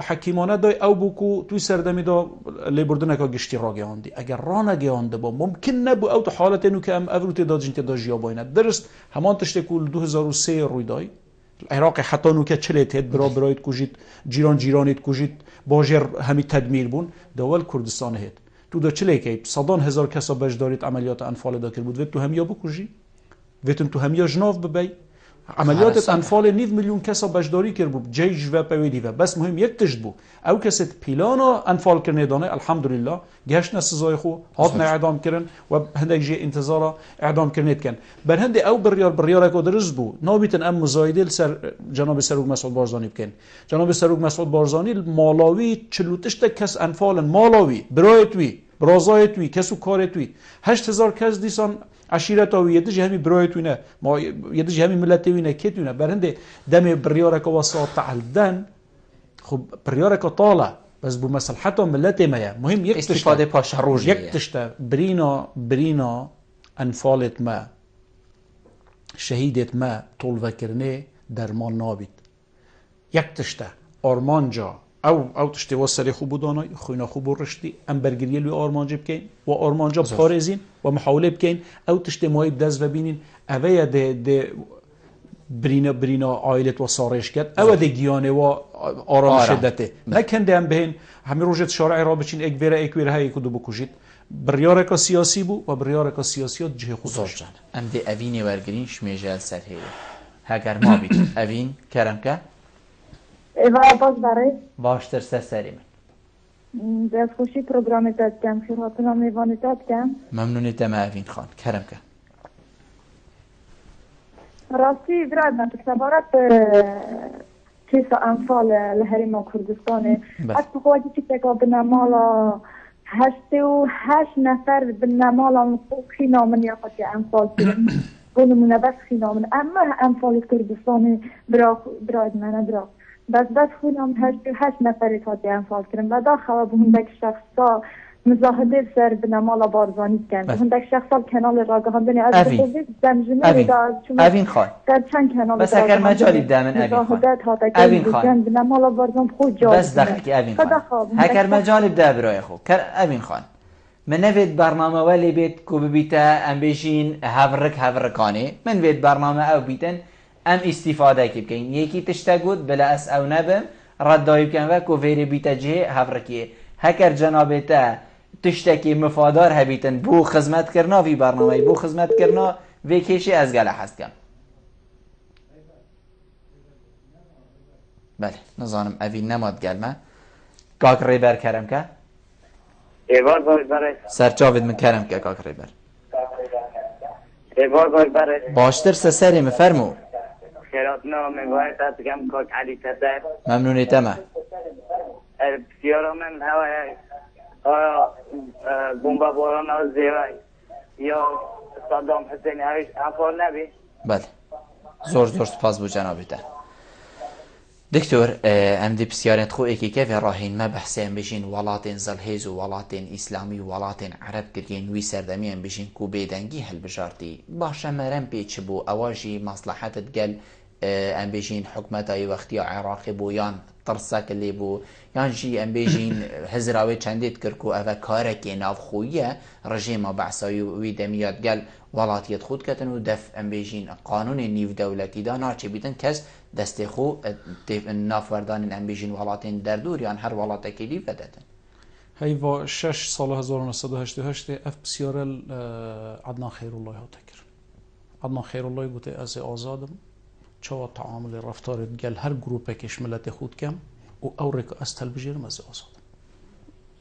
حکیمانه دای او بکو توی سردمی دا لیبردن اکا گشتی را گیاندی اگر را نگیانده با ممکن نبو او تا حالت اینو که ام اوروت داد جنت دا جیا باینه درست همان تشتی کل 2003 روی دای عراق حتی نو که چلیت هید برایت کجید جیرانیت کجید باجر همی تدمیر بون دول کردستان هید تو دا چلی که 100,000 کسا بجداریت عملیات انفال دا کرد بود و تو همیا بکجی ویتن تو همیا جناف ببی عملیات انفال 9 میلیون کسا بجداری کرد بود جیش و پویدی و بس مهم یک تشت بود او کسی پیلانا انفال کرنه دانه الحمدلله گشت سزای خو هات اعدام کردن و هندک جی انتظار اعدام کرنید کن بر هند او بریار کو درز بود نابیتن ام مزایده سر جناب سروک مسعود بارزانی بکن جناب سروک مسعود بارزانی مالاوی 48 کس انفال مالاوی برایتوی برازایتوی کسو کارتوی 8000 کس دیسان عشیرتاوی یه جهمی برایتوی نه ما یه جهمی ملتوی نه کیتوی نه برنده دم بریارک واسط تعلدن خب بریارک طاله بس بو مصلحته ملت ما مهم یک استفاده پاش روز یک تشته برینا انفالت ما شهیدت ما طول وکرنه درمان نابید یک تشته آرمانجا او تشتی واسری خوب دانای خوینا خوب رشدی ام برگریه لوی آرمانجا بکن و آرمانجا بخارزین و محاوله بکن او تشتی مایی بدز و بینین اوه ده برینا عائلت و سارش کرد او ده گیانه و آرام شدته نکنده هم بهین همه روژت شارع را بچین اک ویره های کدو بکشید بریارکا سیاسی بو و بریارکا سیاسیات جه خودش ام ده اوینی ورگرین شمیجه سر هیده هگر ما بید اوین کرم که ایوه باز برای باشتر سری من دست خوشی پروگرام داد کم خیراتنا میوانی داد کم ممنونیت ما اوین خان کرم که راستی برای من سبارت چیز انفال لحریم کردستانه از بخواهی چی تکا بنامالا 88 نفر بنامالا خینا من یاقتی انفال کنم بونمونه بس خینا من اما انفال کردستانه برای من برای بس خونم 88 نفری تاتی انفال کردم و داخل به هندک شخصا مزاحده سر بنامالا بارزانی کن هندک شخصا کنال راگهاندنی از بخوزید دمجمه اوین خان در چند کنال بس اگر مجالی بدامن اوین خان بنامالا بارزان خود جا بس دقیقی اوین خان اگر مجالی بدا برای خود اوین خان من نوید برنامه ولی بیت کو ببیتا ام بیشین هفرکانه من وید برنامه او بیتن ام استفاده کی بکن یکی تشتگود بلا اس او نبم رد دایب کن و کو ویری بیتا جه هفرکیه هکر جنابتا تشتکی مفادار هبیتن بو خدمت کرنا وی برنامه بو خدمت کرنا وی کشی از گله هست کم بله نظانم اوی نماد گلمه کاک ریبر کرم که ایوار باید برای سرچاوید من کرم که کاک ریبر ایوار باید برای باشتر سسری مفرمو خیرات نامه باید تاتکم کاک علی تدر ممنونیت ما بسیارا من هوای بمبا باران از زیوای یا صدام حسینی هایش انفال نبی بله زور سپاس بو جنابیده دکتور ام دی بسیارت خو اکی که راهین ما بحثی ام بشین ولاتین زلهیز و ولاتین اسلامی و ولاتین عرب کرگین وی سردمی ام بشین کو بیدنگی هل بجارتی باشه مرم پیچ بو اواجی مصلحتت گل ام بشین حکمتای وقتی عراقی بو یان ترسک اللي بو یان جی ام بيجين هزراوي چندید کرکو اوه کارکی ناف خویه رژیم بعثایی وی دمیاد گل ولاتیت خود کتن و دف ام بيجين قانون نیو دولتی دا ناچه بیدن کس دست خو ناف وردان ام بيجين ولاتین در دور یان هر ولاتکی لیو بدتن هی و 6 سال 1988 اف بسیار عدنان خیرالله ها تکر عدنان خیرالله گوته از آزادم چه تعامل رفتار گل هر گروه کش ملت خود کم و اورک از تلویزیون از آزاد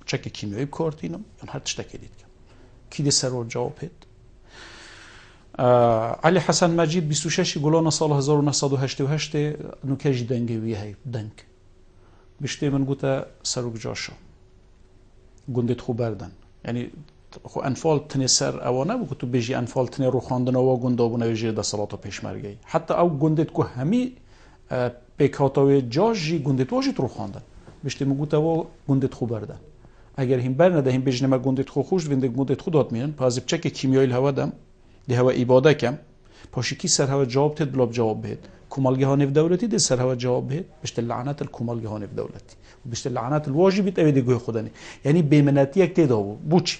چک کیمیایی کارتینم یا هر تشتکی دید کم کی دی سر و جواب هد علی حسن مجید 26 گلان سال 1988 نوکش دنگی وی هی دنگ بشتی من گوته سروک جاشو گندت خوب بردن یعنی خو انفال تنی سر اوانه بو تو بيجي انفال تنی رو خواندن و گنده بونه ویژه د صلات و پیشمرگی حتی او گندت کو همی پیکاتاوی جاجی گندت واجت رو خواندن بشتی مگوته و گندت خوب بردن اگر هم بر ندهیم بجنما گندت خو خوش وند گندت خودات مینن پس بچک کیمیایی الهوا دم ده هوا ایباده کم پاشکی سر هوا جواب تد بلاب جواب بهت کومالگه ها نف دولتی ده سر هوا جواب بهت بشت لعنت الکومالگه ها نف دولتی و بشت لعنت الواجبی تبي دگوی خدانی یعنی بیمناتی یک تداو بوچی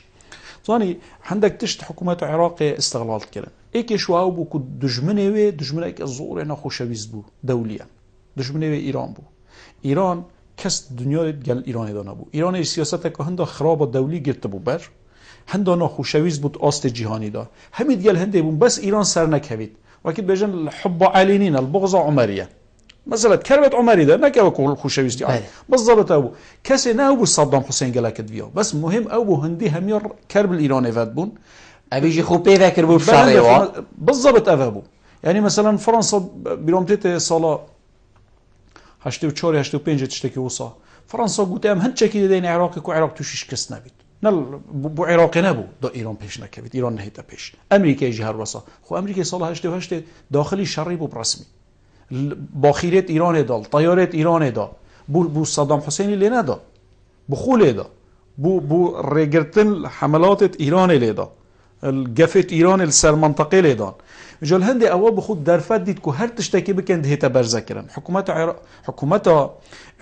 ثاني عندك تشت حکومت عراق استغلال کردن ایک شو بو کو دشمنه و دشمنه که زور نه خوشویز بو دولیه دشمنه و ایران بو ایران کس دنیا گل ایران دانا بو ایران سیاست که هنده خراب دولی گرفته بو بر هنده ناخوشویز بود آست جهانی دا همین گل هنده بون بس ایران سر نکوید وقتی بجن الحب علینین البغض عمریه مثلا کربت عمری ده نکه کل خوشویستی بالضبط او کسی نه بو صدام حسین گلکت بیا بس مهم او بو هندی همیار کرب ایران افاد بون ابيجي خو بيذكر بو بشاريوا بالضبط افابو يعني مثلا فرنسا بيرومتيت صالا 84 85 تشتكي وصا فرنسا قلت ام هن تشكي دين عراق كو عراق توشش كس نبيت نل بو عراق نبو دا ايران پیش نكبيت ايران نهيتا پیش امريكا يجي هر وصا خو امريكا صالا 88 داخلي شرعي بو برسمي باخيرت ايران دال طيارات ايران دا بو صدام حسين اللي ندا بو خول دا بو ريغرتن حملات ايران اللي دا الجفت ایران السر منطقه لیدان جل هندی اول بخود درفت دید که هر تشتکی بکند هیتا برزکرن حکومت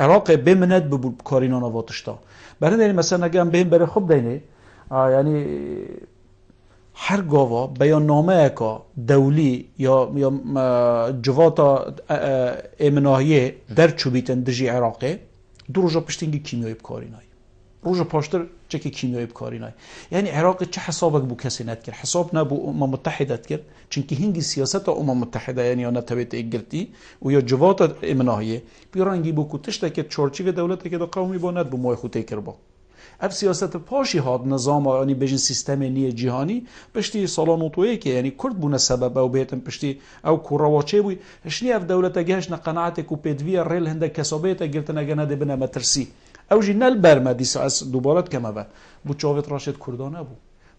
عراق بمند بکارینان آواتشتا برای یعنی مثلا نگم بهم برای خوب دینه یعنی هر گاوا بیان نامه که دولی یا جواتا امناهیه در چوبیتن دجی عراقه دو روزا پشتینگی کیمیایی بکارینای روز پاشتر چکی کیمیایی بکاری نای یعنی عراق چه حسابک بو کسی نت کرد حساب نه بو امم متحده کرد چونکه هنگی سیاست امم متحده یعنی انا تبیت ایگرتی و یا جوات امناهیه بیرانگی بو کتش که چورچی دولت که قومی باند بو مای خوته کرد اب سیاست پاشی هاد نظام یعنی بجن سیستم نی جهانی پشتی سالانو توی که یعنی کرد بونه سبب او بیتن پشتی او کورواچه بو شنی اف دولت گهش نقناعت کو پدوی ریل هند کسابیت گرتن گنده بنا مترسی او جنال برما دي ساس دوبارات كما با بو چاوت راشد كردانه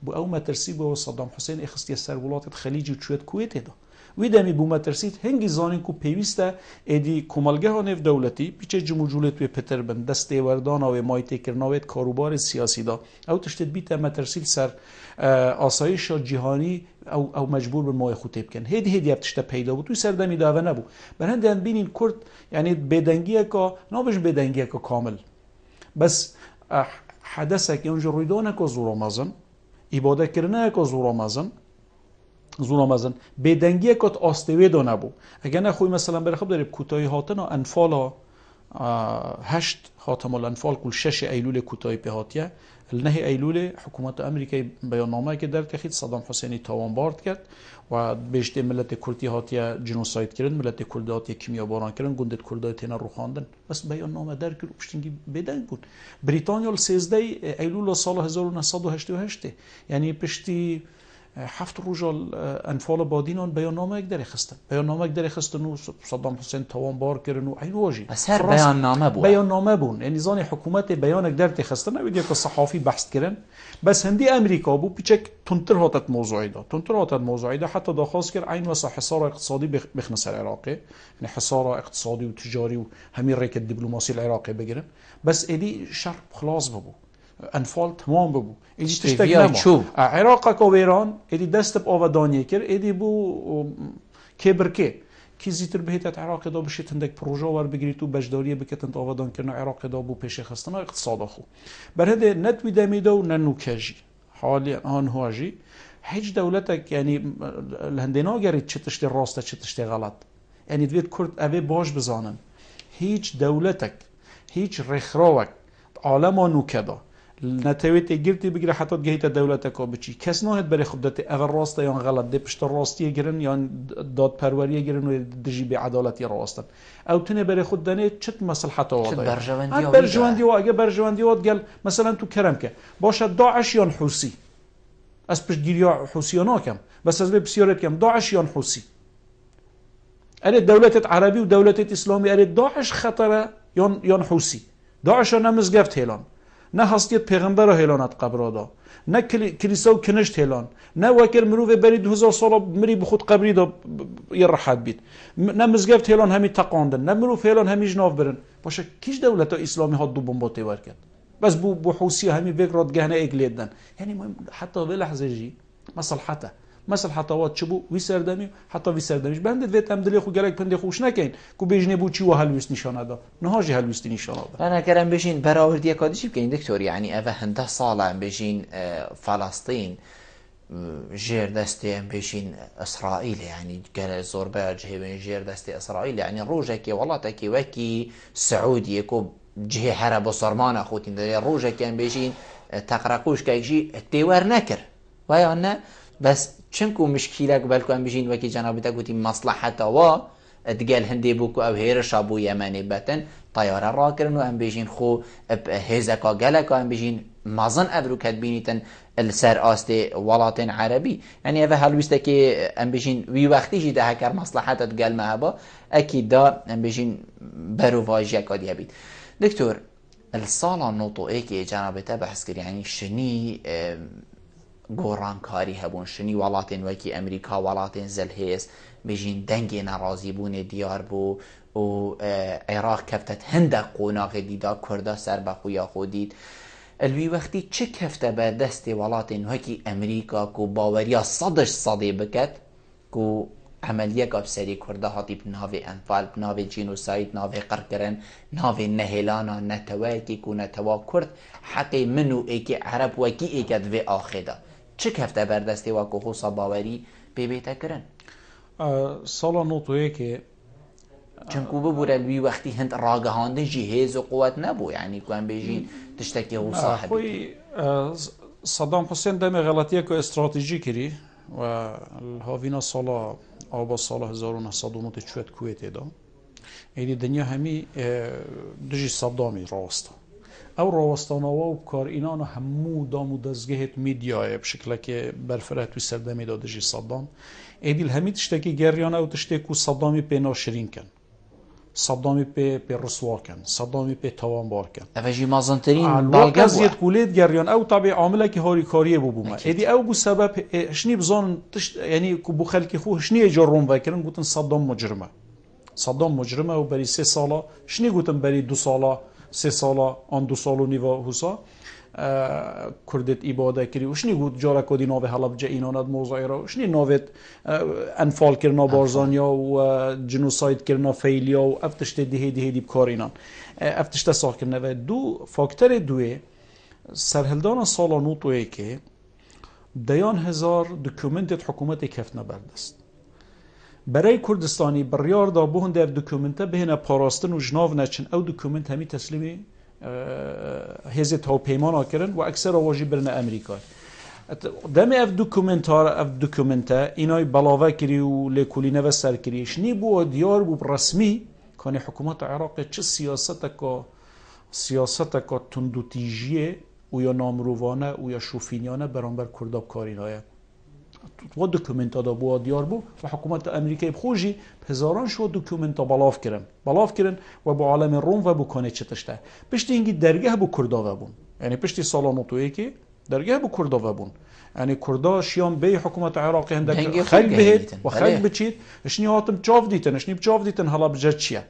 بو او مترسي بو صدام حسين اخستي سر ولات الخليج وشوت كويت دا ويدمي بو مترسي هنگي زانين كو پيوسته ادي کومالگه ها نف دولتي بيچه جمهورجولت و پتر بن دسته وردان او مايته کرناوت کاروبار سیاسی دا او تشتت بيته مترسي سر آسایش جهانی او مجبور به مای خوتب کن هدی ابتشته پیدا بود تو سردمی داوه نبو برهندن بینین کرد یعنی بدنگیه که نابش بدنگیه که کامل بس حدثك ينجر ريدونك وزور مازن إبادة كرناك وزور مازن بدنگیه کت آستوی دو نبو اگر نخوی مثلا برای خب داریم کوتاهی هاتن و انفال 8 خاتم الانفال کل 6 ایلول کوتاهی پهاتیه نه ایلول حکومت امریکای بیاننامه که در تخید صدام حسینی تاوان بارد کرد و بیشتر ملت کردی هاتیه جنوساید کردن ملت کردی هاتیه کیمیا باران کردن گندت کردای تینا رو خواندن بس بیاننامه در کرد پشتینگی بدنگ بود بریتانیا 13 ایلول سال 1988 یعنی پشتی 7 روز انفال بادینان بیاننامه در خستن و صدام حسین توان بار کردن و این واجی بس هر بیاننامه بود یعنی زان حکومت بیانک در خستن نبود یک صحافی بحث کردن بس هندی امریکا بو پیچک تونتر هاتت موضوعی دا حتی داخواست کرد این واسه حصار اقتصادی بخنس العراق یعنی حصار اقتصادی و تجاری و همین ریک دیپلماسی العراق بگیرن بس ایدی شرط خلاص ببو انفال تمام ببو ایدی تشتک نما عراق کو ایران ایدی دست ب آودانی کرد ایدی بو کبرکه کی زیتر بهت عراق دا بشید هندک پروژه ور بگیری تو بجداری بکتن آودان کردن عراق دا بو پیش خستن اقتصاد خو برهده نتوی دمیده و ننوکجی حالی آن هواجی هیچ دولتک یعنی الهندینا گرید چه تشتی راسته چه تشتی غلط یعنی دوید کرد اوه باش بزانن هیچ دولتک هیچ رخراوک عالم نوکدا نتویت گرتی بگیره حتی گهیت دولتک بچی کس نهید برای خود دت اول راسته یا غلط ده پشت راستی گیرن یا داد پروری گیرن و دجی به عدالتی راستن او تنه برای خود دنه چت مصلحت واضحه برجواندی و اگه برجواندی واد گل مثلا تو کرم که باشد داعش یا حوسی از پشت گیری حوسیانا کم بس از بسیارت کم داعش یا حوسی اره دولت عربی و دولت اسلامی اره داعش خطره یا حوسی داعش نه مزگفت هلان نه هستیت پیغمبر هلانت قبر دا نه کلیسا و کنشت هلان نه وکر مروه بری 2000 سال مری بخود قبری دا یه راحت بید نه مزگفت هلان همی تقاندن نه مروه هلان همی جناف برن باشه کیش دولت اسلامی ها دو بمباتی ور کرد بس بو حوثي همي فكرة جهنا إجليدن يعني حتى بلحظة جي مصلحته وات شبو ويسردمي حتى ويسردمش بند فيت ام دلي خو گلک پند خوش نکین کو بجنه بو چی و هلوست نشانه دا نهاجي هلوست نشانه دا انا كرم بجين براورديه كادشي بكين دكتور يعني اف هنده صاله بجين فلسطين جير دستي ام بجين اسرائيل يعني قال زوربا جهه جير دستي اسرائيل يعني روجكي ولاتك وكي سعودي كو جهه حرب وصرمان اخوتين دلي روجكي ام بجين تقرقوش كيجي تيور نكر ويانا بس چنكو مشكلة قبلكو ام بجين وكي جنابتا قوتي مصلحة و اتقال هندي بوكو او هيرشا بو يماني باتن طيارة راكرن و ام بجين خو هزاكا قلقا ام بجين مازن ابرو كتبينيتن السر آستي ولاتين عربي يعني اذا هلوستكي ام بجين وي وقتي جي ده هكر مصلحة اتقال مهبا اكيد دا ام بجين برو واجيا كاد يبيد دكتور الصالة نوطو ايكي جنابتا بحث كر يعني شني گۆڕانکاری هەبوون شنی وڵاتێن وەکی ئەمریکا وڵاتێن زەلهێز بژین دەنگێ ناڕازی بوونێ دیار بوو و عێراق کەفتەت هەندێک قۆناغی دیدا کووردا سەر بە خویا خۆدیت الوی وەختی چ کەفتە بە دەستی وڵاتێن وەکی ئەمریکا و باوەریە سەدەی بکەت و عملیەکە بسەری کووردا هاتی بناوێ ئەنفال بناوێ جینۆساید ناوێ قڕکردن ناوێ نەهێلانە نەتەوەیەکی و نەتەوا کورد حەقی من و ئێکی عەرەب وەکی ئێکە دوێ ئاخێدا چه کەفتە بەردەستی وەکو خۆسە باوەری پێبێتەکردن ساڵە نۆتۆیەکێ چونکو ببوورە لوی وەختی هەند ڕاگەهاندنجی هێز و قووەت نەبوو یعنی کوان بێژین تشتێکی غوسا خۆی سەدام حوسێن دەمێ غەڵەتیەکە ئەستراتیژی کردی و هاوینە ساڵە ئاوا ساڵە 1990 کوێت کوێتێدا ئەیدی دنیا هەمی دژی سەدامی ڕاستە او ڕاوەستانەوە و کارئینانە هەموو دام و دەستگەهێت میدیایە بشکلێکی بەرفرەت و سەردەمیدا دژی سەدام ئیدیل هەمی تشتێکی گەڕیانە و تشتێک و سەدامی پێ ناشرینکەن سەدامی پێ ڕسواکەن سەدامی پێ تاوانبارکەن ئەڤەژی مازنترین باڵگەزیەت گولێت گەڕیان ئەو تابێ عاملێکی هاریکاریە بووبوومە ئیدی ئەو بوو سەبەب هشنی بزانن تشت ینی بوو خەلکی خۆ هشنیە جا ڕۆنڤەکردن گوتن سەدام مجرمە و بەری 3 ساڵە شنی گوتن بەری 2 ساڵە 3 ساڵە آن 2 ساڵ و نیوە هوسا کوردت ئیبادە کردی و شنی گوت جارەکۆدی ناوێ هەڵەبجە ئینانەت مۆزایرە و شنی ناوێت ئەنفالکردنا بارزانیا و جنوسایدکردنا فەیلیا و ئەف تشتێ دهێدی بکارینان ئەف تشتە ساڵکردنەوە دوو فاکتەرێ دوێ سەرهەلدانە ساڵە نۆتۆیەکێ دەیان هزار دوکومنتێت حکوومەتێک کەفتنە بەردەست برای کردستانی بڕیاردا بۆ هەندێک دوکومنتە بهێنە پاراستن و ژناو نەچن ئەو دوکومنت هەمی تەسلیمی هێزێت هاوپەیماناکردن و ئەکسەر ئەواژی برنە ئەمریکا دەمێ ئەف دوکومنتە ئینای بەڵاوە کردی و لێکولینەوە سەرکردی شنی بووە دیار بوو ڕسمی کانی حکوومەتە عێراقی چ سیاسەتێکە توندوتیژیە و یا نامرۆڤانە و یا شوفینیانە بەرامبەر کووردا بکارینایە و دوکومنتا دا بوا دیار بو و حکومت امریکای بخوجی هزاران شو دوکومنتا بلاف کرن و با عالم روم و بو کنه چه تشته پشتی اینگی درگه بو کردا و بون یعنی پشتی سالانوتویی که درگه بو کردا و بون یعنی کردا شیام بی حکومت عراقی هندک خلق بهید و خلق بچید اشنی هاتم چاف دیتن حالا بجد چیه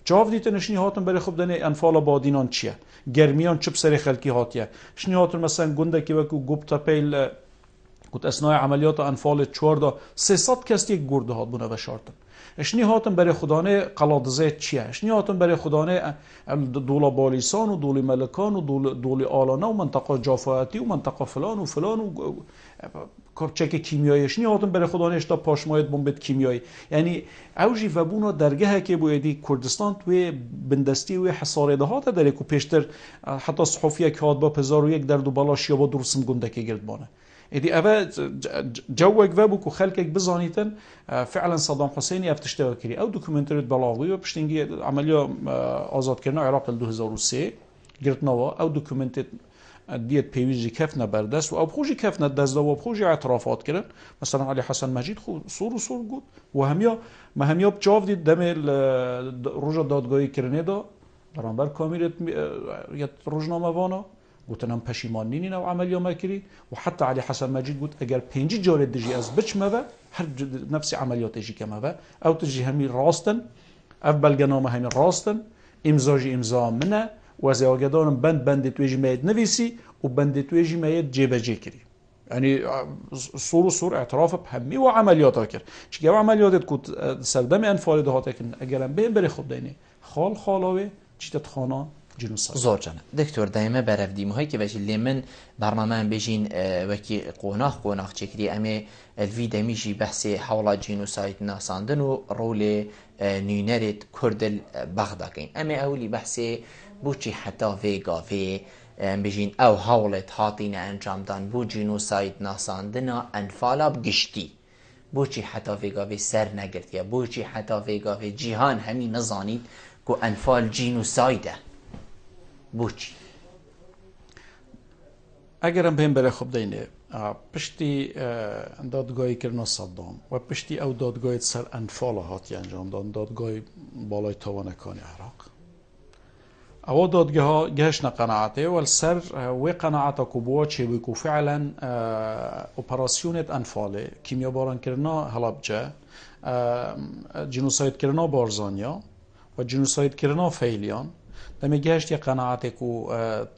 چاف دیتن اشنی هاتم برای خوب دنه انفال بادینان چیه گرمیان چپ سری خلقی هاتیه اشنی هاتم مثلا گنده که وکو گوبتا پیل قد اثناء عملیات انفال 4 300 کس یک گرده هات بونه و شارتن اشنی هاتن برای خدانه قلادزه چیه اشنی هاتن برای خدانه دولا بالیسان و دولی ملکان و دولی آلانه و منطقه جافاتی و منطقه فلان و کارچک کیمیایی اشنی هاتن برای خدانه اشتا پاشمایت بمبت کیمیایی یعنی اوجی و بونا درگه که بویدی کردستان توی بندستی و حصار دهات داره که پیشتر حتی صحفیه که هات با پزار و یک درد و بلاش یا با درسم گنده که گردبانه ایدی اوه جوک و بو که خلقك بزانیتن فعلا صدام حسینی افتشتوا کری او دوکومنتریت بلاغی و پشتینگی عملیا آزاد کردن عراق 2003 گرتنوا او دوکومنتریت دیت پیویزی کفنا بردست و ابخوجی کفنا دزدا و ابخوجی اعترافات کردن مثلا علی حسن مجید خو صور گود و همیا بجاو دید دم روز دادگاهی کرنه دا برانبر کامیرت یت روزنامه وانا گوتنم پشیمان نینین او عملیا مکری و حتی علی حسن مجید گوت اگر 5 جار دجی از بچ مو هر نفس عملیات جی کما و او تجی همی راستن اف بلگنامه همی راستن امضا منه وەزی ئاگدارم بەندی توێژی مەیەت نویسی و بەندی توێژی مەیەت جێبەجێ کردی يعني صور اعتراف بهمي وعملياتها كر چی عمليات كنت سردم انفال دهات كن اگرم بهم بره خود دینه خالاوه چیت خانا جنوسای زور جانه دکتر دائما برفدیم هایی که وجه لیمن برنامه بجین وکی قوناخ چکری اما الویده میجی بحث حول جنوساید ناساندن و رول نینرد کردل بغداکین اما اولی بحث بوچی حتی ویگاوی بجین او حولت هاتین انجام دان بو جنوساید ناساندنا انفالا بگشتی بوچی حتی ویگاوی سر نگرتیه بوچی حتی ویگاوی جیهان همی نزانید که انفال جنوسایده بوچی اگرم بهم بره خوب دینه پشتی دادگاهی کردن صدام و پشتی او دادگاهی سر انفال هاتی انجام دادن دادگاهی بالای توانکانی عراق او دادگاه ها گهش نقناعته والسر و قناعته کبوا چه بکو فعلا اپراسیونت انفاله کیمیا باران کردنا هلابجه جنوساید کردنا بارزانیا و جنوساید کردنا فیلیان دمی گهشت یک قناعته که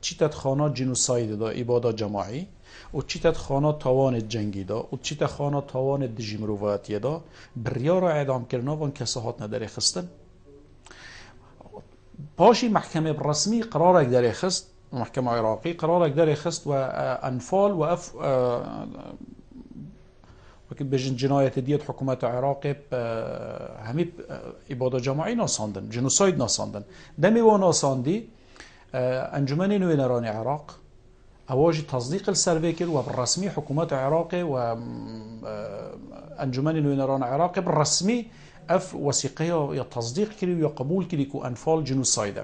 چیتت خانه جنوساید دا ایبادا جماعی و چیتت خانه تاوان جنگی دا و چیتت خانه تاوان دژمروواتی دا بریار اعدام کردنا و کساهات نداره خستن پاشی محکمه رسمی قرارک داره خست محکمه عراقی قرارک داره خست و انفال و وكي بجن جناية ديت حكومة العراق همي إبادة جماعي ناساندن جنوسايد ناساندن دمي وناساندي أنجمن نوينران العراق أواجه تصديق السرفيكر وبالرسمي حكومة العراق وأنجمن نوينران العراق بالرسمي اف وثيقه یا تصدیق کردی یا قبول کردی که انفال جنوسایده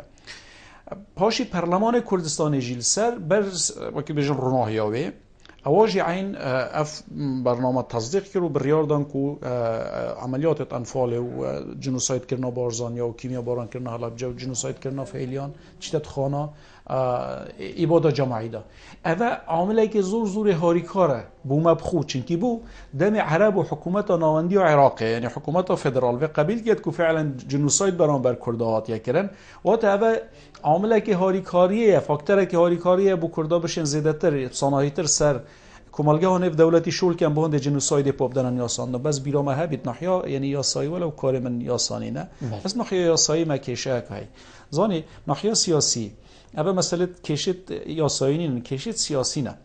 پاشی پارلمان کردستان جیل سر بر وکی بجن روناهیاوی اواجی عین اف برنامه تصدیق کرد و بریار دان که عملیات انفال و جنوساید کردن بارزانیا و کیمیا باران کردن هلبجه و جنوساید کردن فعلیان چیت خانه ایبادا جماعی دا اوه عامله که زور هاریکاره بو مبخو چنکی بو دم عرب و حکومت ناوندی و عراقه یعنی حکومت فدرال و قبیل گید که فعلا جنوساید بران بر کردهات یکرن و تا اوه عامله که هاریکاریه فاکتره که هاریکاریه بو کرده بشن زیدتر صناعیتر سر کمالگه هنف دولتی شول کن بهند جنوساید پابدنن یاسانده بس بیرامه هبید نحیا یعنی یاسایی ولو کار من یاسانی نه بس نحیا یاسایی مکیشه که زانی نحیا سیاسی اما مسئله کشت یاسایی نین کشت سیاسی نه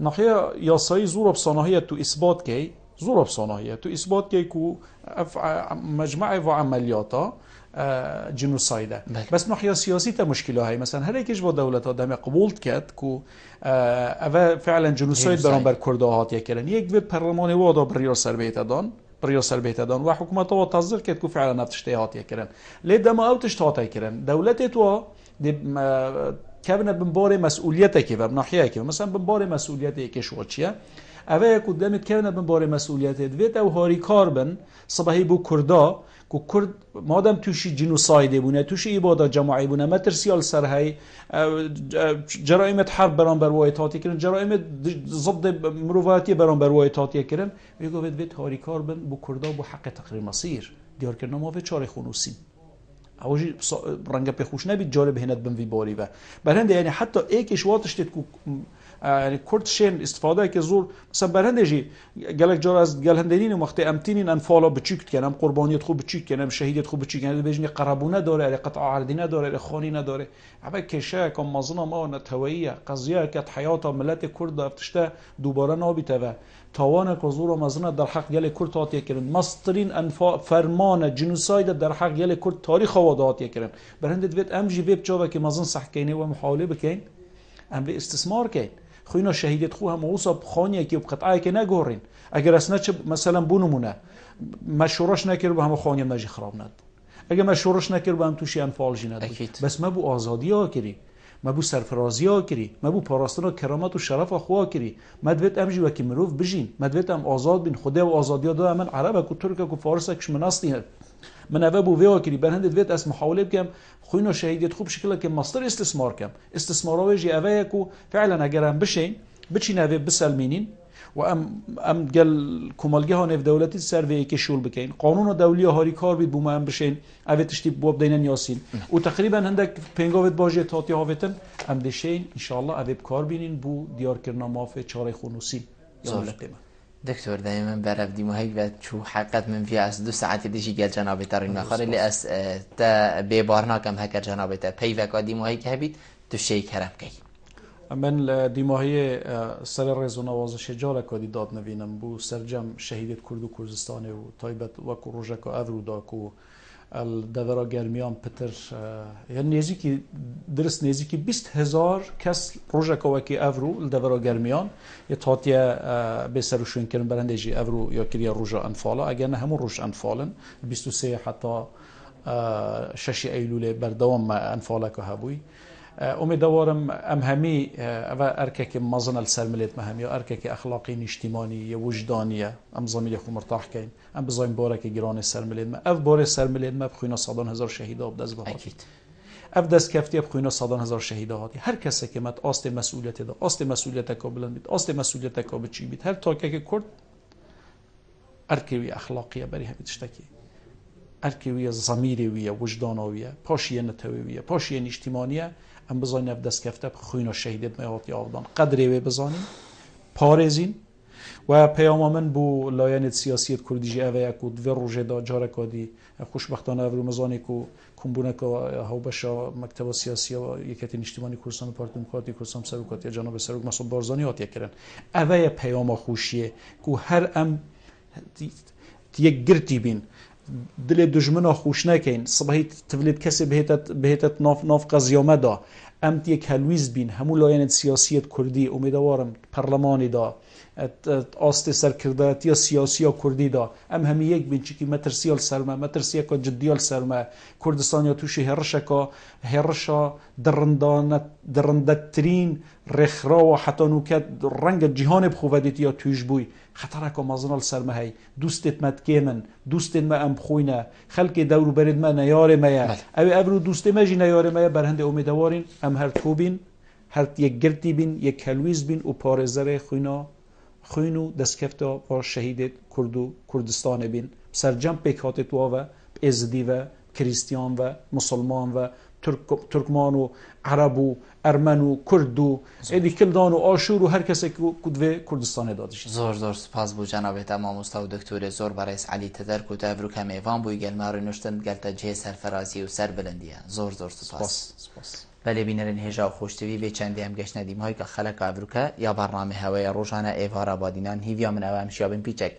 نحیا یاسایی زور بصناهیه تو اثبات کی زور بصناهیه تو اثبات کی کو مجمع و عملیاتا جنوسایده بس نحیا سیاسی تا مشکل های مثلا هر یکیش با دولت آدم قبول کرد که اوه فعلا جنوساید بران بر کرده هات یکرن یک وید پرلمان وادا بریار سر بیت دان و حکومت ها تصدیق کرد که فعلا نفتشته هات یکرن لید ما او تشتهات یکرن دولت تو كابنا بنباري مسؤوليته كيف بناحيه كيف مثلا بنباري مسؤوليته كشوچيه اوه قدامت كابنا بنباري مسؤوليته دويت او هاري كاربن صباحي بو كردا کو کرد مادام توشی جنوسایده بونه توشی ایبادا جماعی بونه مترسیال سرهای جرائم حرب بران بر وایتاتی کردن جرائم ضد مروواتی بران بر وایتاتی کردن میگه وید هاری کاربن بو کردا بو حق تقریر مصیر دیار کردن ما و چاره خونوسی اوجی رنگ بخوش نبید جالب هند بن وی باری و برنده یعنی حتی ایکش واتش دید کو يعني كرد شين استفاده که زور مثلا برهنده جی گلک جار از گلهندینین وقتی امتینین انفالا بچیک کنم قربانیت خوب بچیک کنم شهیدیت خوب بچیک کنم بجنی قرابونه داره قطع عرضی نداره خانی نداره اما کشه کم مازن ما نتویه قضیه که حیات ملت کرد افتشته دوباره نابیته و تاوان که زور مازن در حق گل کرد تاتی کردن مسترین فرمان جنوساید در حق گل کرد تاریخ واداتی کردن برهنده دویت امجی ویب جاوه که مازن صح کینه و محاوله بکن ام به استثمار کن خوینا شهیدت خو هم اوصاب خانیه که بقطعه که نگورین اگر اسنا چه مثلا بونمونه مشورش نکر به هم خانیه نجی خراب ند اگر مشورش نکر به هم توشی انفعال جی ند بس ما بو آزادی ها کری ما بو سرفرازی ها کری ما بو پاراستنا کرامت و شرف خوا کری ما دویت امجی وکی مروف بجین ما دویت ام آزاد بین خدا و آزادی ها دا من عربه که ترکه که فارسه کش مناستی من اوه بو ویو کری برهنده دویت از محاوله بکم خوینا شهیدیت خوب شکل که مستر استثمار کم استثماراوی جی اوه کو فعلا اگرم بشین بچین اوه بسلمینین و ام گل کمالگه ها نف دولتی سروی که شول بکین قانون دولی هاری کار بید بوم ام بشین اوت تشتی بوب دینن یاسین و تقریبا هندک پنگاوت باجه تاتی هاوتن ام دشین ان شاء الله اوت کار بینین بو دیار کرنا ماف چاره خونوسی دكتور دائما برف دي مهيج شو حقت من فيها 2 ساعات ديجي قال جنابته رينا خار اللي اس تا ببارنا كم هكر جنابته بيفك دي مهيج هبيت تشيك هرم كي من دیماهی سر رز و نوازش جاره کدی داد نوینم بو سرجم شهیدت کرد و کردستان و تایبت و روژک و اورو داکو الدورا گرمیان پتر یعنی نزدیکی درست نزدیکی 20,000 کس روژک و کی اورو الدورا گرمیان یه تاتیا به سرشون کردن برندجی اورو یا کلیا روژا انفالا اگر نه همون روژ انفالن 23 حتی 6 ایلول بردوام انفالا که هبوی امیدوارم ام همی و ارکک مزن السرملیت مهمی و ارکک اخلاقی اجتماعی و وجدانیه ام زمینی خو مرتاح کین ام بزایم بارک گران السرملیت ما اف بار السرملیت ما بخوینا 100,000 شهید اب دست بهات اف دست کفتی بخوینا 100,000 شهید هاتی هر کسی که مت آست مسئولیت دا آست مسئولیت کابلن بید آست مسئولیت کاب چی بید هر تاکه کرد ارکی اخلاقیه بری همین تشتکی ارکی ضمیری و وجدانویه پاشیه نتویه پاشیه اجتماعیه ام بزاین اف دست کفته بخوینا شهیدت میهاتی آودان قدری و بزانیم پارزین و پیام من بو لایان سیاسیت کردیجی اوه اکود و روژه دا جاره کادی خوشبختانه او مزانی که کمبونه که هاو بشا مکتب سیاسی و یکتی اجتماعی کردستان پارتی دموکراتی کردستان سروکاتی جناب سروک مسعود بارزانی هاتیه کردن اوه پیام خوشیه که هر ام یک گرتی بین دل دشمن خوش نکین صبحی تولید کسی بهتت ناف قضیامه دا امت یک هلویز بین همون لاین سیاسیت کردی امیدوارم پارلمانی دا آست سرکرداتی سیاسی کردی دا ام همی یک بین چی مترسیال سرمه مترسیال که جدیال سرمه کردستان یا توشی هرشا درندترین رخرا و حتی نوکت رنگ جهان بخوادیت یا توش بوی خطر که مازنال سرمه هی دوستت متکیمن دوستت ما ام خوینه خلق دورو برد ما نیاره میا او ابرو دوست ما جی نیاره میا برهند امیدوارین ام هر تو بین هر یک گرتی بین یک کلویز بین و پارزر خوینو دستکفتا با شهید کردستان بین سرجم پیکات تو و ازدی و کریستیان و مسلمان و ترکمان و عرب و ارمن و کرد و ایدی کلدان و آشور و هر کسی که کدوه کردستان دادش زور سپاس بو جناب تمام استاد دکتر زور برایس علی تدر کو تبرو کم ایوان بو گل مارو نشتن گل تا جه سرفرازی و سر بلندیه زور سپاس بله بینرین هجا خوشتوی به چندی هم گشت ندیم هایی که خلق افروکه یا برنامه هوای روزانه ایوار آبادینان هیویا من اوام شیابین پیچک